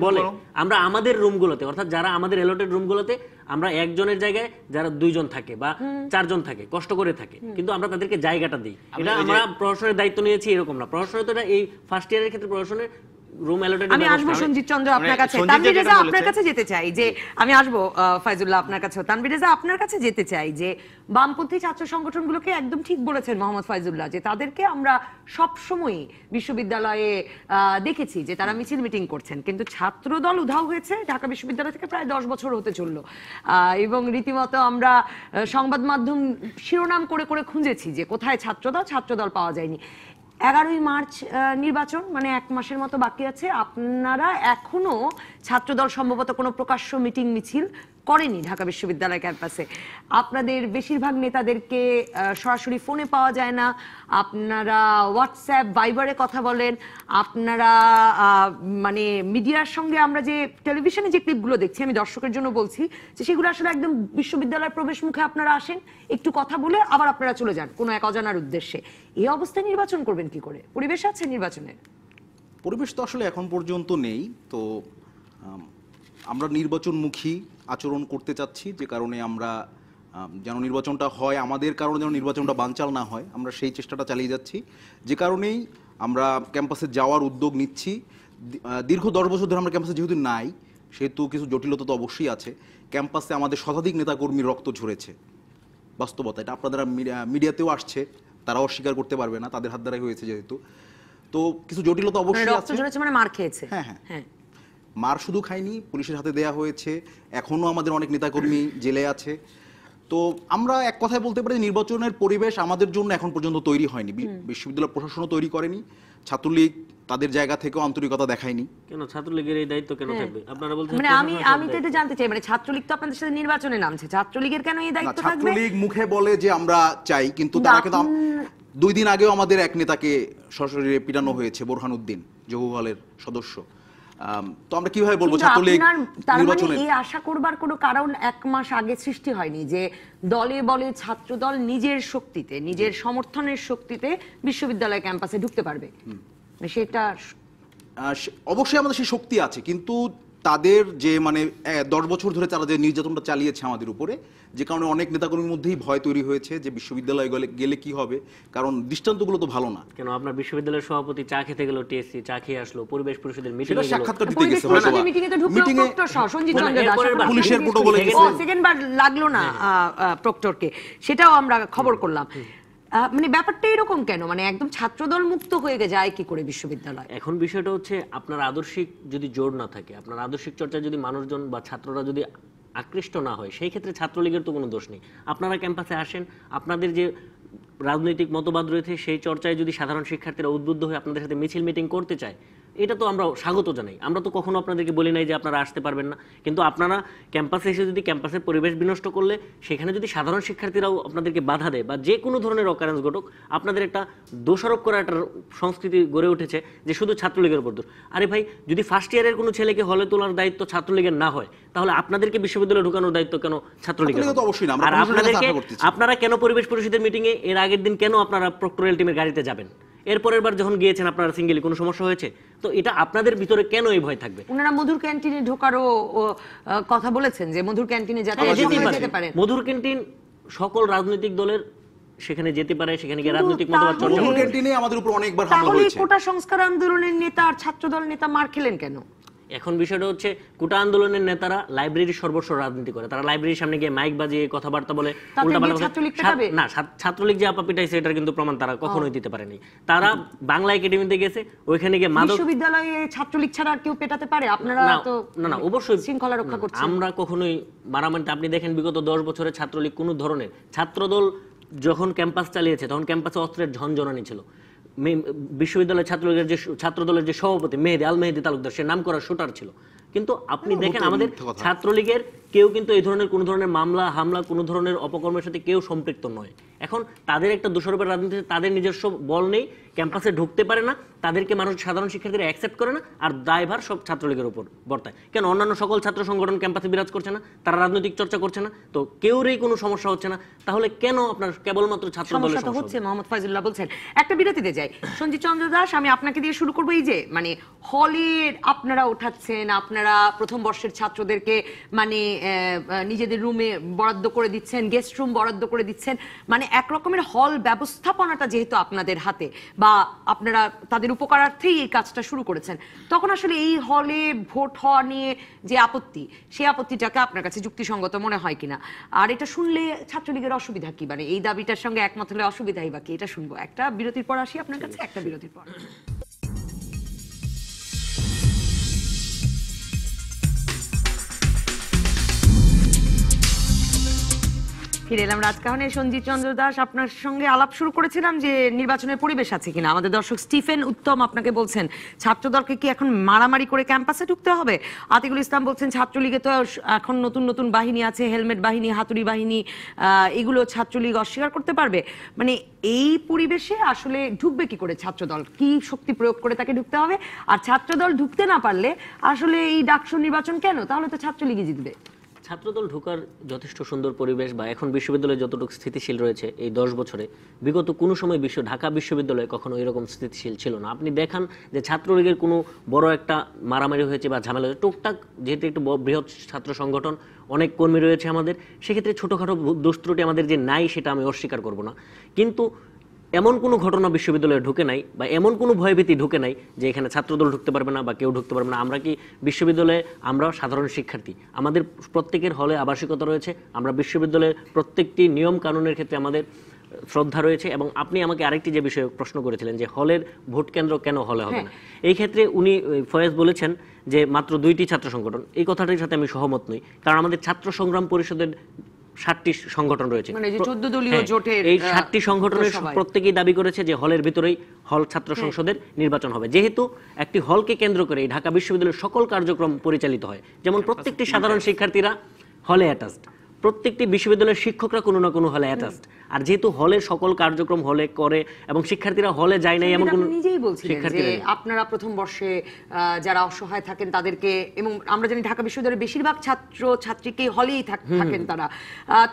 বলে আমরা আমাদের রুমগুলোতে, অর্থাৎ যারা আমাদের অ্যালটেড রুমগুলোতে আমরা একজনের জায়গায় যারা 2 জন থাকে বা 4 জন থাকে, কষ্ট করে থাকে, কিন্তু আমরা তাদেরকে জায়গাটা দিই। এটা আমরা প্রশাসনের দায়িত্ব নিয়েছি এরকম না, প্রশাসনের তো এটা এই ফার্স্ট ইয়ারের ক্ষেত্রে প্রশাসনের রুম অ্যালটেড। আমি আসবো সঞ্জিত চন্দ্র আপনার কাছে, তানভীর রেজা আপনার কাছে যেতে চাই, যে আমি আসবো ফাইজুল্লাহ আপনার কাছে, তানভীর রেজা আপনার কাছে যেতে চাই যে বামপন্থী ছাত্র সংগঠনগুলোকে একদম ঠিক বলেছেন মোহাম্মদ ফাইজুল্লাহ, যে তাদেরকে আমরা সব সময় বিশ্ববিদ্যালয়ে দেখেছি যে তারা মিছিল মিটিং করছেন, কিন্তু ছাত্রদল উধাও হয়েছে ঢাকা বিশ্ববিদ্যালয় থেকে প্রায় 10 বছর হতে চললো, এবং রীতিমতো আমরা সংবাদ মাধ্যম শিরোনাম করে করে খুঁজেছি যে কোথায় ছাত্রদল পাওয়া যায়নি। 11ই মার্চ নির্বাচন, মানে 1 মাসের মতো বাকি আছে, আপনারা এখনো ছাত্রদল সম্ভবত কোনো প্রকাশ্য মিটিং মিছিল করেনি ঢাকা বিশ্ববিদ্যালয় ক্যাম্পাসে। আপনাদের বেশিরভাগ নেতাদেরকে সরাসরি ফোনে পাওয়া যায় না, আপনারা হোয়াটসঅ্যাপ ভাইবারে কথা বলেন, আপনারা মানে মিডিয়ার সঙ্গে আমরা যে টেলিভিশনে যে ক্লিপগুলো দেখছি, আমি দর্শকের জন্য বলছি যে সেগুলো আসলে একদম বিশ্ববিদ্যালয়ের প্রবেশ মুখে আপনারা আসেন, একটু কথা বলে আবার আপনারা চলে যান কোনো এক অজানার উদ্দেশ্যে। এই অবস্থায় নির্বাচন করবেন কি করে? পরিবেশ আছে নির্বাচনের? পরিবেশ তো আসলে এখন পর্যন্ত নেই। তো আমরা নির্বাচনমুখী আচরণ করতে চাচ্ছি, যে কারণে আমরা যেন নির্বাচনটা হয়, আমাদের কারণে যেন নির্বাচনটা বানচাল না হয়, আমরা সেই চেষ্টাটা চালিয়ে যাচ্ছি। যে কারণেই আমরা ক্যাম্পাসে যাওয়ার উদ্যোগ নিচ্ছি। দীর্ঘ 10 বছর ধরে আমরা ক্যাম্পাসে যেহেতু নাই, সেহেতু কিছু জটিলতা তো অবশ্যই আছে। ক্যাম্পাসে আমাদের শতাধিক নেতাকর্মীর রক্ত ঝরেছে, বাস্তবতা এটা। আপনারা মিডিয়াতেও আসছে, তারাও অস্বীকার করতে পারবে না, তাদের হাত দ্বারাই হয়েছে যেহেতু। তো কিছু জটিলতা অবশ্যই আছে। মানে মার খেয়েছে? হ্যাঁ, মার শুধু খায়নি, পুলিশের হাতে দেয়া হয়েছে, এখনো আমাদের অনেক নেতাকর্মী জেলে আছে। তো আমরা এক কথায় বলতে পারি নির্বাচনের পরিবেশ আমাদের জন্য এখন পর্যন্ত তৈরি হয়নি। বিশ্ববিদ্যালয় প্রশাসনও তৈরি করেনি, ছাত্রলীগ তাদের জায়গা থেকেও আন্তরিকতা দেখায়নি। কেন ছাত্রলীগের এই দায়িত্ব কেন থাকবে? আপনারা বলছেন মানে আমি তো এটা জানতে চাই, মানে ছাত্রলীগ তো আপনাদের সাথে নির্বাচনে নামছে, ছাত্রলীগের কেন এই দায়িত্ব থাকবে? ছাত্রলীগ মুখে বলে যে আমরা চাই, কিন্তু তারা কিন্তু 2 দিন আগেও আমাদের এক নেতাকে সশরীরে পিটানো হয়েছে, বোরহানউদ্দিন, জহু হলের সদস্য। তো আমরা কিভাবে বলবো ছাত্রলীগ নির্বাচনে? এই আশা করবার কোনো কারণ 1 মাস আগে সৃষ্টি হয়নি যে দলে বলে ছাত্রদল নিজের শক্তিতে, নিজের সমর্থনের শক্তিতে বিশ্ববিদ্যালয় ক্যাম্পাসে ঢুকতে পারবে? সেটা অবশ্যই আমাদের সেই শক্তি আছে, কিন্তু তাদের যে মানে 10 বছর ধরে তারা যে নির্যাতনটা চালিয়েছে আমাদের উপরে, যে কারণে অনেক নেতাকর্মীর মধ্যেই ভয় তৈরি হয়েছে যে বিশ্ববিদ্যালয়ে গেলে কি হবে, কারণ দৃষ্টান্তগুলো তো ভালো না। কেন আপনার বিশ্ববিদ্যালয়ের সভাপতি চা খেতে গেল, টিএসসি চা খেয়ে আসলো, পরিবেশ পরিষদের মিটিং এ সাক্ষাৎকার দিতে গেছে, মিটিংয়ে তো ঢুকলো প্রক্টর সহ সঞ্জিত চন্দ্র দাস, পুলিশের প্রটোকলে গেছে, সেকেন্ডবার লাগলো না প্রক্টরকে, সেটাও আমরা খবর করলাম। মানে ব্যাপারটা এরকম কেন? মানে একদম ছাত্রদল মুক্ত হয়ে যায় কি করে বিশ্ববিদ্যালয়? এখন বিষয়টা হচ্ছে আপনার আদর্শিক যদি জোর না থাকে, আপনার আদর্শিক চর্চা যদি মানুষজন বা ছাত্ররা যদি আকৃষ্ট না হয়, সেই ক্ষেত্রে ছাত্রলীগের তো কোনো দোষ নেই। আপনারা ক্যাম্পাসে আসেন, আপনাদের যে রাজনৈতিক মতবাদ রয়েছে সেই চর্চায় যদি সাধারণ শিক্ষার্থীরা উদ্বুদ্ধ হয়ে আপনাদের সাথে মিছিল মিটিং করতে চায়, এটা তো আমরা স্বাগত জানাই। আমরা তো কখনো আপনাদেরকে বলি নাই যে আপনারা আসতে পারবেন না, কিন্তু আপনারা ক্যাম্পাসে এসে যদি ক্যাম্পাসের পরিবেশ বিনষ্ট করলে, সেখানে যদি সাধারণ শিক্ষার্থীরাও আপনাদেরকে বাধা দেয় বা যে কোনো ধরনের অকারেন্স ঘটুক, আপনাদের একটা দোষারোপ করার একটা সংস্কৃতি গড়ে উঠেছে যে শুধু ছাত্রলীগের উপর দোষ। আরে ভাই, যদি ফার্স্ট ইয়ারের কোনো ছেলেকে হলে তোলার দায়িত্ব ছাত্রলীগের না হয়, তাহলে আপনাদেরকে বিশ্ববিদ্যালয়ে ঢোকানোর দায়িত্ব কেন ছাত্রলীগের? আর আপনারা কেন পরিবেশ পরিষদের মিটিংয়ে এর আগের দিন কেন আপনারা প্রক্টোরিয়াল টিমের গাড়িতে যাবেন? এরপরের বার যখন গিয়েছেন আপনারা সিঙ্গেলি, কোনো সমস্যা হয়েছে? তো এটা আপনাদের ভিতরে কেন এই ভয় থাকবে? ওনারা মধুর ক্যান্টিনে ঢোকারও কথা বলেছেন যে মধুর ক্যান্টিনে যেতে পারে। মধুর ক্যান্টিন সকল রাজনৈতিক দলের সেখানে যেতে পারে, সেখানে গিয়ে রাজনৈতিক মতবাদ চর্চা করতে। ক্যান্টিনে আমাদের উপর অনেকবার হামলা হয়েছে। তাহলে কোটা সংস্কার আন্দোলনের নেতা আর ছাত্রদল নেতা মার খেলেন কেন? এখন বিষয়টা হচ্ছে কোটা আন্দোলনের নেতারা লাইব্রেরির সর্বস্ব রাজনীতি করে, তারা লাইব্রেরির সামনে গিয়ে মাইক বাজিয়ে কথাবার্তা বলে না। ছাত্রলীগ যে আপা পিটাইছে এটার কিন্তু প্রমাণ তারা কখনোই দিতে পারেনি। তারা বাংলা একাডেমিতে গেছে, ওইখানে গিয়ে বিশ্ববিদ্যালয়ে ছাত্রলীগ ছাড়া আর কেউ পেটাতে পারে? আপনারা তো না অবশ্যই শৃঙ্খলা রক্ষা করছেন। আমরা কখনোই মারামারিতে, আপনি দেখেন বিগত 10 বছরে ছাত্রলীগ কোনো ধরনের, ছাত্রদল যখন ক্যাম্পাস চালিয়েছে তখন ক্যাম্পাসে অস্ত্রের ঝনঝনানি ছিল। বিশ্ববিদ্যালয়ের ছাত্রদলের যে সভাপতি মেহেদী আল মেহেদী তালুকদার, সে নাম করা শুটার ছিল। কিন্তু আপনি দেখেন আমাদের ছাত্রলীগের কেউ কিন্তু এই ধরনের কোনো ধরনের মামলা হামলা, কোনো ধরনের অপকর্মের সাথে কেউ সম্পৃক্ত নয়। এখন তাদের একটা দোষারোপের রাজনীতিতে তাদের নিজস্ব বল নেই, ক্যাম্পাসে ঢুকতে পারে না, তাদেরকে মানুষ সাধারণ শিক্ষার্থীরা অ্যাকসেপ্ট করে না, আর দায়ভার সব ছাত্রলীগের উপর বর্তায়। কেন অন্যান্য সকল ছাত্র সংগঠন ক্যাম্পাসে বিরাজ করছে না? তারা রাজনৈতিক চর্চা করছে না? তো কেউরই কোনো সমস্যা হচ্ছে না, তাহলে কেন আপনার কেবলমাত্র ছাত্র দলের সমস্যা হচ্ছে? মোহাম্মদ ফাইজুল্লাহ বলছেন। একটা বিরতিতে যাই। সঞ্জিত চন্দ্র দাস, আমি আপনাকে দিয়ে শুরু করবো। এই যে মানে হলে আপনারা ওঠাচ্ছেন, আপনারা প্রথম বর্ষের ছাত্রদেরকে মানে নিজেদের রুমে বরাদ্দ করে দিচ্ছেন, গেস্ট রুম বরাদ্দ করে দিচ্ছেন, মানে এক রকমের হল ব্যবস্থাপনাটা যেহেতু আপনাদের হাতে, বা আপনারা তাদের উপকারার্থেই এই কাজটা শুরু করেছেন, তখন আসলে এই হলে ভোট হওয়া নিয়ে যে আপত্তি, সেই আপত্তিটাকে আপনার কাছে যুক্তিসঙ্গত মনে হয় কিনা? আর এটা শুনলে ছাত্রলীগের অসুবিধা কি? মানে এই দাবিটার সঙ্গে একমত হলে অসুবিধাই বা কি? এটা শুনবো। একটা বিরতির পর আসি আপনার কাছে, একটা বিরতির পর। ফিরে এলাম রাজকাহনে। সঞ্জিত চন্দ্র দাস, আপনার সঙ্গে আলাপ শুরু করেছিলাম যে নির্বাচনের পরিবেশ আছে কিনা। আমাদের দর্শক স্টিফেন উত্তম আপনাকে বলছেন ছাত্রদলকে কি এখন মারামারি করে ক্যাম্পাসে ঢুকতে হবে? আতিকুল ইসলাম বলছেন ছাত্রলীগে তো এখন নতুন নতুন বাহিনী আছে, হেলমেট বাহিনী, হাতুড়ি বাহিনী, এগুলো ছাত্রলীগ অস্বীকার করতে পারবে। মানে এই পরিবেশে আসলে ঢুকবে কি করে ছাত্রদল? কি শক্তি প্রয়োগ করে তাকে ঢুকতে হবে? আর ছাত্রদল ঢুকতে না পারলে আসলে এই ডাকসু নির্বাচন কেন? তাহলে তো ছাত্রলীগই জিতবে। ছাত্রদল ঢোকার যথেষ্ট সুন্দর পরিবেশ বা এখন বিশ্ববিদ্যালয়ে যতটুকু স্থিতিশীল রয়েছে এই 10 বছরে, বিগত কোনো সময় ঢাকা বিশ্ববিদ্যালয়ে কখনো এরকম স্থিতিশীল ছিল না। আপনি দেখান যে ছাত্রলীগের কোনো বড় একটা মারামারি হয়েছে বা ঝামেলা হয়েছে, টুকটাক যেহেতু একটু বৃহৎ ছাত্র সংগঠন, অনেক কর্মী রয়েছে আমাদের, সেক্ষেত্রে ছোটোখাটো দোষ ত্রুটি আমাদের যে নাই সেটা আমি অস্বীকার করব না। কিন্তু এমন কোনো ঘটনা বিশ্ববিদ্যালয়ে ঢুকে নাই বা এমন কোনো ভয়ভীতি ঢুকে নাই যে এখানে ছাত্রদল ঢুকতে পারবে না বা কেউ ঢুকতে পারবে না। আমরা কি বিশ্ববিদ্যালয়ে, আমরা সাধারণ শিক্ষার্থী, আমাদের প্রত্যেকের হলে আবাসিকতা রয়েছে, আমরা বিশ্ববিদ্যালয়ের প্রত্যেকটি নিয়ম কানুনের ক্ষেত্রে আমাদের শ্রদ্ধা রয়েছে। এবং আপনি আমাকে আরেকটি যে বিষয়ে প্রশ্ন করেছিলেন যে হলের ভোট কেন্দ্র কেন হলে হবে না, এই ক্ষেত্রে উনি ফয়েজ বলেছেন যে মাত্র 2টি ছাত্র সংগঠন। এই কথাটির সাথে আমি সহমত নই, কারণ আমাদের ছাত্র সংগ্রাম পরিষদের 7টি সংগঠন রয়েছে। মানে যে 14 দলীয় জোটের এই 7টি সংগঠনের প্রত্যেকেই দাবি করেছে যে হলের ভিতরেই হল ছাত্র সংসদের নির্বাচন হবে। যেহেতু একটি হলকে কেন্দ্র করে ঢাকা বিশ্ববিদ্যালয়ের সকল কার্যক্রম পরিচালিত হয়, যেমন প্রত্যেকটি সাধারণ শিক্ষার্থীরা হলে অ্যাটাচড, প্রত্যেকটি বিশ্ববিদ্যালয়ের শিক্ষকরা কোনো না কোনো হলে অ্যাটাচড। আর যেহেতু হলের সকল কার্যক্রম হলে করে এবং শিক্ষার্থীরা হলে যায় না এমন কোনো, নিজেই বলছিলেন যে আপনারা প্রথম বর্ষে যারা অসহায় থাকেন তাদেরকে, এবং আমরা জানি ঢাকা বিশ্ববিদ্যালয়ের বেশিরভাগ ছাত্র ছাত্রীকে হলেই থাকেন,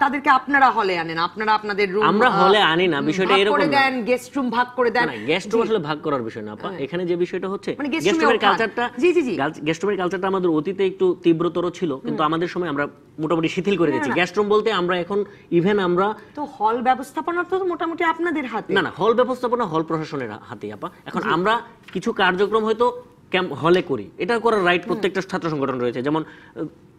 তাদেরকে আপনারা হলে আনেন, আপনারা আপনাদের রুম আমরা হলে আনি না, বিষয়টা এরকম করে দেন, গেস্ট রুম ভাগ করে দেন। গেস্ট রুম আসলে ভাগ করার বিষয় না আপা, এখানে যে বিষয়টা হচ্ছে গেস্ট রুমের কালচারটা, গেস্ট রুমের কালচারটা আমাদের অতীতে একটু তীব্রতর ছিল, কিন্তু আমাদের সময় আমরা মোটামুটি শিথিল করে দিয়েছি। গেস্ট রুম বলতে আমরা এখন ইভেন আমরা তো হল ব্যবস্থাপনা তো মোটামুটি আপনাদের হাতে। না, হল ব্যবস্থাপনা হল প্রশাসনের হাতে আপা। এখন আমরা কিছু কার্যক্রম হয়তো হলে করি, এটা করার রাইট প্রত্যেকটা ছাত্র সংগঠন রয়েছে। যেমন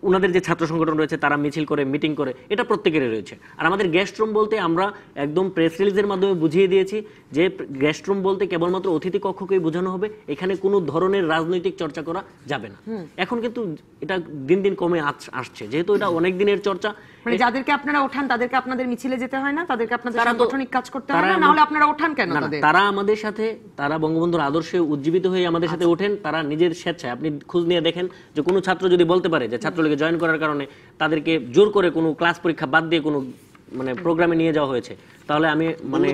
ওনাদের যে ছাত্র সংগঠন রয়েছে তারা মিছিল করে, মিটিং করে, এটা প্রত্যেকেরই রয়েছে। আর আমাদের গেস্ট রুম বলতে আমরা একদম প্রেস রিলিজের মাধ্যমে বুঝিয়ে দিয়েছি যে গেস্ট রুম বলতে কেবলমাত্র অতিথি কক্ষকেই বোঝানো হবে, এখানে কোনো ধরনের রাজনৈতিক চর্চা করা যাবে না। এখন কিন্তু এটা দিন দিন কমে আসছে, যেহেতু এটা অনেক দিনের চর্চা। মানে যাদেরকে আপনারা ওঠান তাদেরকে আপনাদের মিছিলে যেতে হয় না, তাদেরকে আপনাদের সাংগঠনিক কাজ করতে হয় না, না হলে আপনারা ওঠান কেন? তারা আমাদের সাথে, তারা বঙ্গবন্ধুর আদর্শে উজ্জীবিত হয়ে আমাদের সাথে ওঠেন, তারা নিজের স্বেচ্ছায়। আপনি খোঁজ নিয়ে দেখেন যে কোনো ছাত্র যদি বলতে পারে যে ছাত্রলীগে জয়েন করার কারণে তাদেরকে জোর করে কোনো ক্লাস পরীক্ষা বাদ দিয়ে কোনো মানে প্রোগ্রামে নিয়ে যাওয়া হয়েছে, তাহলে আমি মানে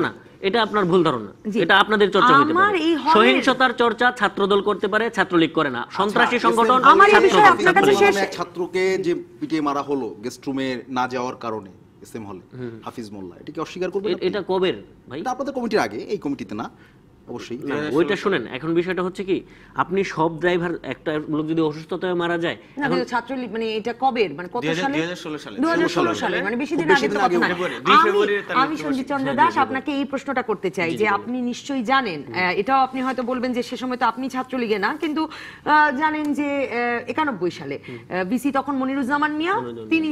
না, এটা আপনার ভুল ধারণা, এটা আপনাদের চর্চা হতে পারে। সহিংসতার চর্চা ছাত্রদল করতে পারে, ছাত্রলীগ করে না। সন্ত্রাসী সংগঠন ছাত্রকে যে পিটিয়ে মারা হলো গেস্ট রুমে না যাওয়ার কারণে এসএম হলে হাফিজ মোল্লা, এটা কি অস্বীকার করবেন? এটা কবের ভাই? এটা আপনাদের কমিটির আগে, এই কমিটিতে না অবশ্যই। ওইটা শুনেন, এখন বিষয়টা হচ্ছে কি, আপনি সব ড্রাইভার, একটা লোক যদি অসুস্থতায় মারা যায়, এখন ছাত্রলীগ মানে এটা কবের, মানে কত সালে? 2016 সালে, মানে বেশি দিন আগে তো কথা। আমি সঞ্জিত চন্দ্র দাস আপনাকে এই প্রশ্নটা করতে চাই যে আপনি নিশ্চয়ই জানেন, এটাও আপনি হয়তো বলবেন যে সে সময় তো আপনি ছাত্রলীগে না, কিন্তু জানেন যে 91 সালে ভিসি তখন মনিরুজ্জামান মিয়া, তিনি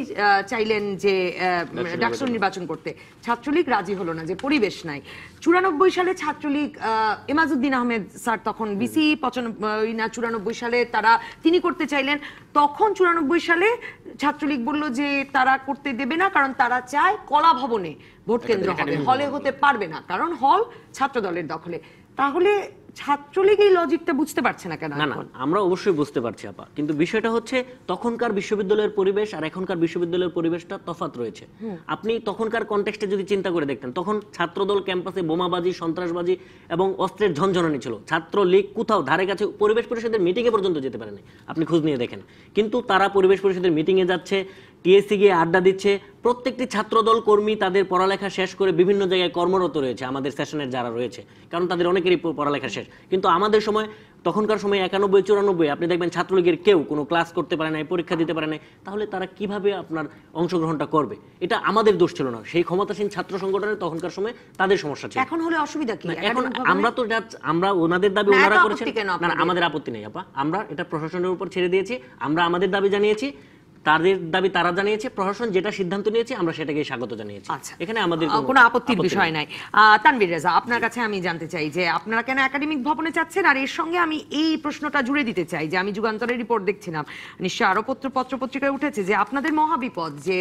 চাইলেন যে ডাকসু নির্বাচন করতে, ছাত্রলীগ রাজি হলো না, যে পরিবেশ নাই। 94 সালে ছাত্রলীগ এমাজউদ্দিন আহমেদ স্যার তখন ভিসি 94 সালে তিনি করতে চাইলেন, তখন 94 সালে ছাত্রলীগ বলল যে তারা করতে দেবে না, কারণ তারা চায় কলা ভবনে ভোট কেন্দ্র হবে, হলে হতে পারবে না, কারণ হল ছাত্র দলের দখলে। তাহলে ছাত্রলীগ এই লজিকটা বুঝতে পারছে না কেন? না, আমরা অবশ্যই বুঝতে পারছি আপা, কিন্তু বিষয়টা হচ্ছে তখনকার বিশ্ববিদ্যালয়ের পরিবেশ আর এখনকার বিশ্ববিদ্যালয়ের পরিবেশটা তফাৎ রয়েছে। আপনি তখনকার কনটেক্সটে যদি চিন্তা করে দেখতেন, তখন ছাত্রদল ক্যাম্পাসে বোমাবাজি, সন্ত্রাসবাজি এবং অস্ত্রের ঝনঝনানি ছিল। ছাত্রলীগ কোথাও ধারে কাছে পরিবেশ পরিষদের মিটিংয়ে পর্যন্ত যেতে পারেনি, আপনি খোঁজ নিয়ে দেখেন। কিন্তু তারা পরিবেশ পরিষদের মিটিংয়ে যাচ্ছে, টিএসসি গিয়ে আড্ডা দিচ্ছে। প্রত্যেকটি ছাত্রদল কর্মী তাদের পড়ালেখা শেষ করে বিভিন্ন জায়গায় কর্মরত রয়েছে, আমাদের সেশনের যারা রয়েছে, কারণ তাদের অনেকেরই পড়ালেখা শেষ। কিন্তু আমাদের সময়, তখনকার সময় 91, 94 আপনি দেখবেন ছাত্রলীগের কেউ কোনো ক্লাস করতে পারে নাই, পরীক্ষা দিতে পারে নাই, তাহলে তারা কিভাবে আপনার অংশগ্রহণটা করবে? এটা আমাদের দোষ ছিল না, সেই ক্ষমতাসীন ছাত্র সংগঠনের তখনকার সময় তাদের সমস্যা ছিল। এখন হলে অসুবিধা কি? এখন আমরা ওনাদের দাবি ওনারা করেছেন, না আমাদের আপত্তি নেই আপা, আমরা এটা প্রশাসনের উপর ছেড়ে দিয়েছি, আমরা আমাদের দাবি জানিয়েছি, তাদের দাবি তারা জানিয়েছে, প্রশাসন যেটা সিদ্ধান্ত নিয়েছে আমরা সেটাকে স্বাগত জানিয়েছি। আচ্ছা, এখানে আমাদের কোনো আপত্তির বিষয় নাই। তানভীর রেজা, আপনার কাছে আমি জানতে চাই যে আপনারা কেন একাডেমিক ভবনে যাচ্ছেন, আর এর সঙ্গে আমি এই প্রশ্নটা জুড়ে দিতে চাই যে আমি যুগান্তরের রিপোর্ট দেখছিলাম, নিশ্চয়ই আরো পত্র পত্রিকায় উঠেছে যে আপনাদের মহাবিপদ, যে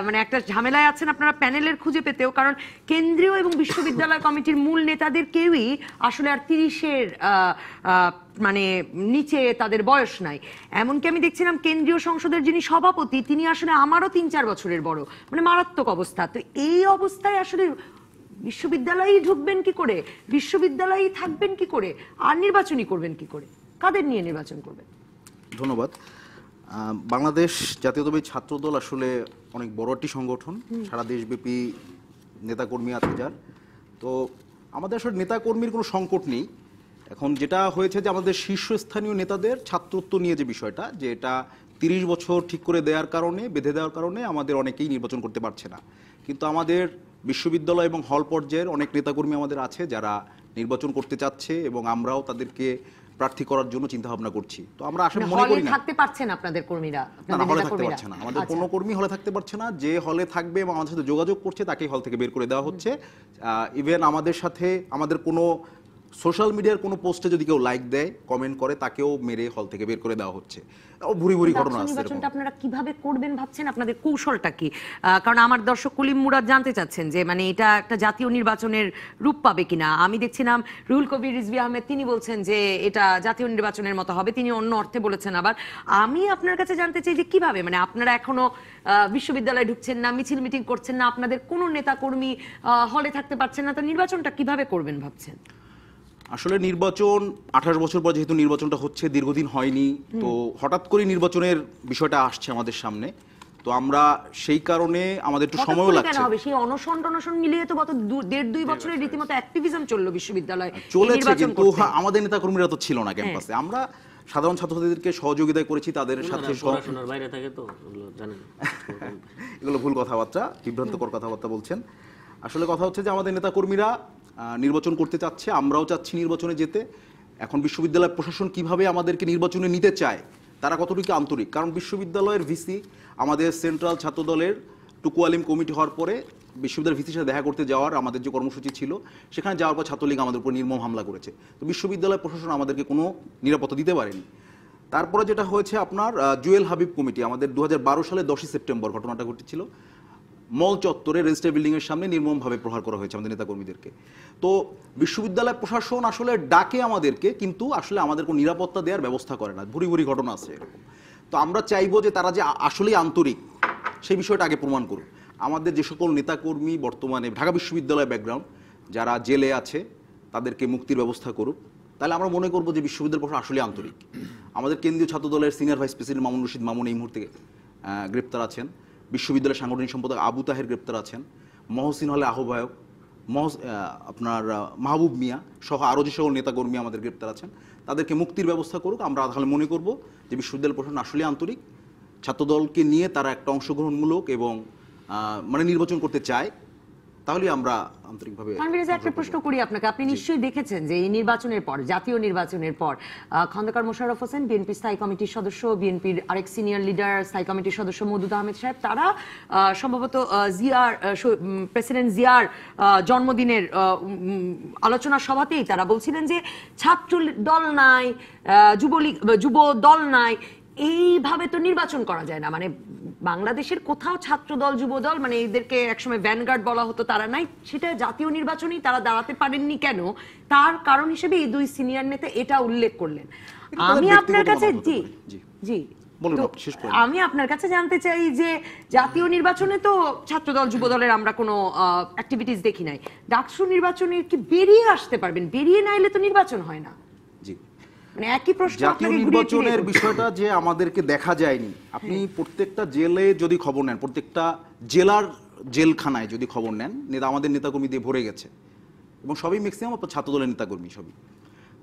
মানে একটা ঝামেলায় আছেন আপনারা প্যানেলের খুঁজে পেতেও, কারণ কেন্দ্রীয় এবং বিশ্ববিদ্যালয় কমিটির মূল নেতাদের কেউই আসলে আর 30-এর মানে নিচে তাদের বয়স নাই। এমনকি আমি দেখছিলাম কেন্দ্রীয় সংসদের যিনি সভাপতি তিনি আসলে আমারও 3-4 বছরের বড়, মানে মারাত্মক অবস্থা। তো এই অবস্থায় আসলে বিশ্ববিদ্যালয়েই ঢুকবেন কি করে, বিশ্ববিদ্যালয়েই থাকবেন কি করে, আর নির্বাচনই করবেন কি করে, কাদের নিয়ে নির্বাচন করবেন? ধন্যবাদ। বাংলাদেশ জাতীয়তাবাদী ছাত্রদল আসলে অনেক বড় একটি সংগঠন, সারা দেশব্যাপী নেতাকর্মী আছে যার। তো আমাদের আসলে নেতাকর্মীর কোনো সংকট নেই। এখন যেটা হয়েছে যে আমাদের শীর্ষস্থানীয় নেতাদের ছাত্রত্ব নিয়ে যে বিষয়টা, যে এটা 30 বছর ঠিক করে দেওয়ার কারণে, বেঁধে দেওয়ার কারণে আমাদের অনেকেই নির্বাচন করতে পারছে না। কিন্তু আমাদের বিশ্ববিদ্যালয় এবং হল পর্যায়ের অনেক নেতাকর্মী আমাদের আছে যারা নির্বাচন করতে চাচ্ছে, এবং আমরাও তাদেরকে প্রার্থী করার জন্য চিন্তা ভাবনা করছি। তো আমরা আসলে মনে করি না থাকতে পারছেন আপনাদের কর্মীরা, না, হলে থাকতে পারছে না, আমাদের কোনো কর্মী হলে থাকতে পারছে না। যে হলে থাকবে এবং আমাদের সাথে যোগাযোগ করছে তাকেই হল থেকে বের করে দেওয়া হচ্ছে। ইভেন আমাদের সাথে আমাদের কোনো সোশ্যাল মিডিয়ার কোনো পোস্টে যদি কেউ লাইক দেয়, কমেন্ট করে, তাকেও মেরে হল থেকে বের করে দেওয়া হচ্ছে। ভুরি ভুরি ঘটনা আছে। নির্বাচনটা আপনারা কিভাবে করবেন ভাবছেন, আপনাদের কৌশলটা কি? কারণ আমার দর্শক কলিম মুরাদ জানতে চাচ্ছেন যে মানে এটা একটা জাতীয় নির্বাচনের রূপ পাবে কিনা। আমি দেখছিলাম রুহুল কবির রিজভী আহমেদ তিনি বলছেন যে এটা জাতীয় নির্বাচনের মতো হবে, তিনি অন্য অর্থে বলেছেন। আবার আমি আপনার কাছে জানতে চাই যে কিভাবে, মানে আপনারা এখনো বিশ্ববিদ্যালয়ে ঢুকছেন না, মিছিল মিটিং করছেন না, আপনাদের কোনো নেতা কর্মী হলে থাকতে পারছেন না, তো নির্বাচনটা কিভাবে করবেন ভাবছেন? আসলে নির্বাচন 28 বছর পর যেহেতু নির্বাচনটা হচ্ছে, দীর্ঘদিন হয়নি, তো হঠাৎ করে নির্বাচনের বিষয়টা আসছে আমাদের সামনে। তো আমরা সেই কারণে আমাদের একটু সময়ও লাগছে। সেই অনশন মিলিয়ে তো গত 1.5-2 বছরের রীতিমতো অ্যাক্টিভিজম চললো বিশ্ববিদ্যালয়ে, চলেছে, কিন্তু আমাদের নেতাকর্মীরা তো ছিল না ক্যাম্পাসে। আমরা সাধারণ ছাত্রছাত্রীদেরকে সহযোগিতা করেছি, তাদের সাথে বাইরে থাকে তো জানেন এগুলো ভুল কথাবার্তা, বিভ্রান্তকর কথাবার্তা বলছেন। আসলে কথা হচ্ছে যে আমাদের নেতাকর্মীরা নির্বাচন করতে চাচ্ছে, আমরাও চাচ্ছি নির্বাচনে যেতে। এখন বিশ্ববিদ্যালয় প্রশাসন কিভাবে আমাদেরকে নির্বাচনে নিতে চায়, তারা কতটুকু আন্তরিক, কারণ বিশ্ববিদ্যালয়ের ভিসি আমাদের সেন্ট্রাল ছাত্রদলের টুকু আলিম কমিটি হওয়ার পরে বিশ্ববিদ্যালয়ের ভিসির সাথে দেখা করতে যাওয়ার আমাদের যে কর্মসূচি ছিল, সেখানে যাওয়ার পর ছাত্রলীগ আমাদের উপর নির্মম হামলা করেছে। তো বিশ্ববিদ্যালয় প্রশাসন আমাদেরকে কোনো নিরাপত্তা দিতে পারেনি। তারপরে যেটা হয়েছে আপনার জুয়েল হাবিব কমিটি, আমাদের 2012 সালে 10ই সেপ্টেম্বর ঘটনাটা ঘটেছিল। মল চত্বরে রেজিস্টার বিল্ডিং এর সামনে নির্মমভাবে প্রহার করা হয়েছে আমাদের নেতাকর্মীদেরকে। তো বিশ্ববিদ্যালয় প্রশাসন আসলে ডাকে আমাদেরকে, কিন্তু আসলে আমাদের কোনো নিরাপত্তা দেওয়ার ব্যবস্থা করে না। ভুরি ভুরি ঘটনা আছে এরকম। তো আমরা চাইবো যে তারা যে আসলেই আন্তরিক সেই বিষয়টা আগে প্রমাণ করুক। আমাদের যে সকল নেতাকর্মী বর্তমানে ঢাকা বিশ্ববিদ্যালয় ব্যাকগ্রাউন্ড যারা জেলে আছে তাদেরকে মুক্তির ব্যবস্থা করুক, তাহলে আমরা মনে করবো যে বিশ্ববিদ্যালয় প্রশাসন আসলে আন্তরিক। আমাদের কেন্দ্রীয় ছাত্রদলের senior vice president Mamun Rashid Mamun এই মুহূর্তে গ্রেপ্তার আছেন। বিশ্ববিদ্যালয়ের সাংগঠনিক সম্পাদক আবু তাহের গ্রেপ্তার আছেন। মহসিন হলে আহ্বায়ক আপনার মাহবুব মিয়া সহ আরও যে সকল নেতাকর্মী আমাদের গ্রেপ্তার আছেন, তাদেরকে মুক্তির ব্যবস্থা করুক। আমরা তাহলে মনে করব যে বিশ্ববিদ্যালয় প্রশাসন আসলে আন্তরিক, ছাত্রদলকে নিয়ে তারা একটা অংশগ্রহণমূলক এবং মানে নির্বাচন করতে চায়, তাহলে আমরা আন্তরিকভাবে। একটা প্রশ্ন করি আপনাকে, আপনি নিশ্চয়ই দেখেছেন যে এই নির্বাচনের পর, জাতীয় নির্বাচনের পর খন্দকার মোশাররফ হোসেন, বিএনপি স্থায়ী কমিটির সদস্য, বিএনপির আরেক সিনিয়র লিডার স্থায়ী কমিটির সদস্য মওদুদ আহমেদ সাহেব, তারা সম্ভবত জিয়ার প্রেসিডেন্ট জিয়ার জন্মদিনের আলোচনা সভাতেই তারা বলছিলেন যে ছাত্র দল নাই, যুব দল নাই, এইভাবে তো নির্বাচন করা যায় না। মানে বাংলাদেশের কোথাও ছাত্র দল যুব দল, মানে এদেরকে একসময় ভ্যানগার্ড বলা হতো, তারা নাই, সেটা জাতীয় নির্বাচনেই তারা দাঁড়াতে পারেননি কেন, তার কারণ হিসেবে এই দুই সিনিয়র নেতা এটা উল্লেখ করলেন। আমি আপনার কাছে আমি আপনার কাছে জানতে চাই যে জাতীয় নির্বাচনে তো ছাত্রদল যুব দলের আমরা কোনো অ্যাক্টিভিটিস দেখি নাই, ডাকসু নির্বাচনে কি বেরিয়ে আসতে পারবেন? বেরিয়ে না এলে তো নির্বাচন হয় না। মানে একই প্রশ্ন, জাতীয় নির্বাচনের বিষয়টা যে আমাদেরকে দেখা যায়নি। আপনি প্রত্যেকটা জেলে যদি খবর নেন, প্রত্যেকটা জেলার জেলখানায় যদি খবর নেন, আমাদের নেতাকর্মী দিয়ে ভরে গেছে, এবং সবই ম্যাক্সিমাম ছাত্রদলের নেতাকর্মী সবই।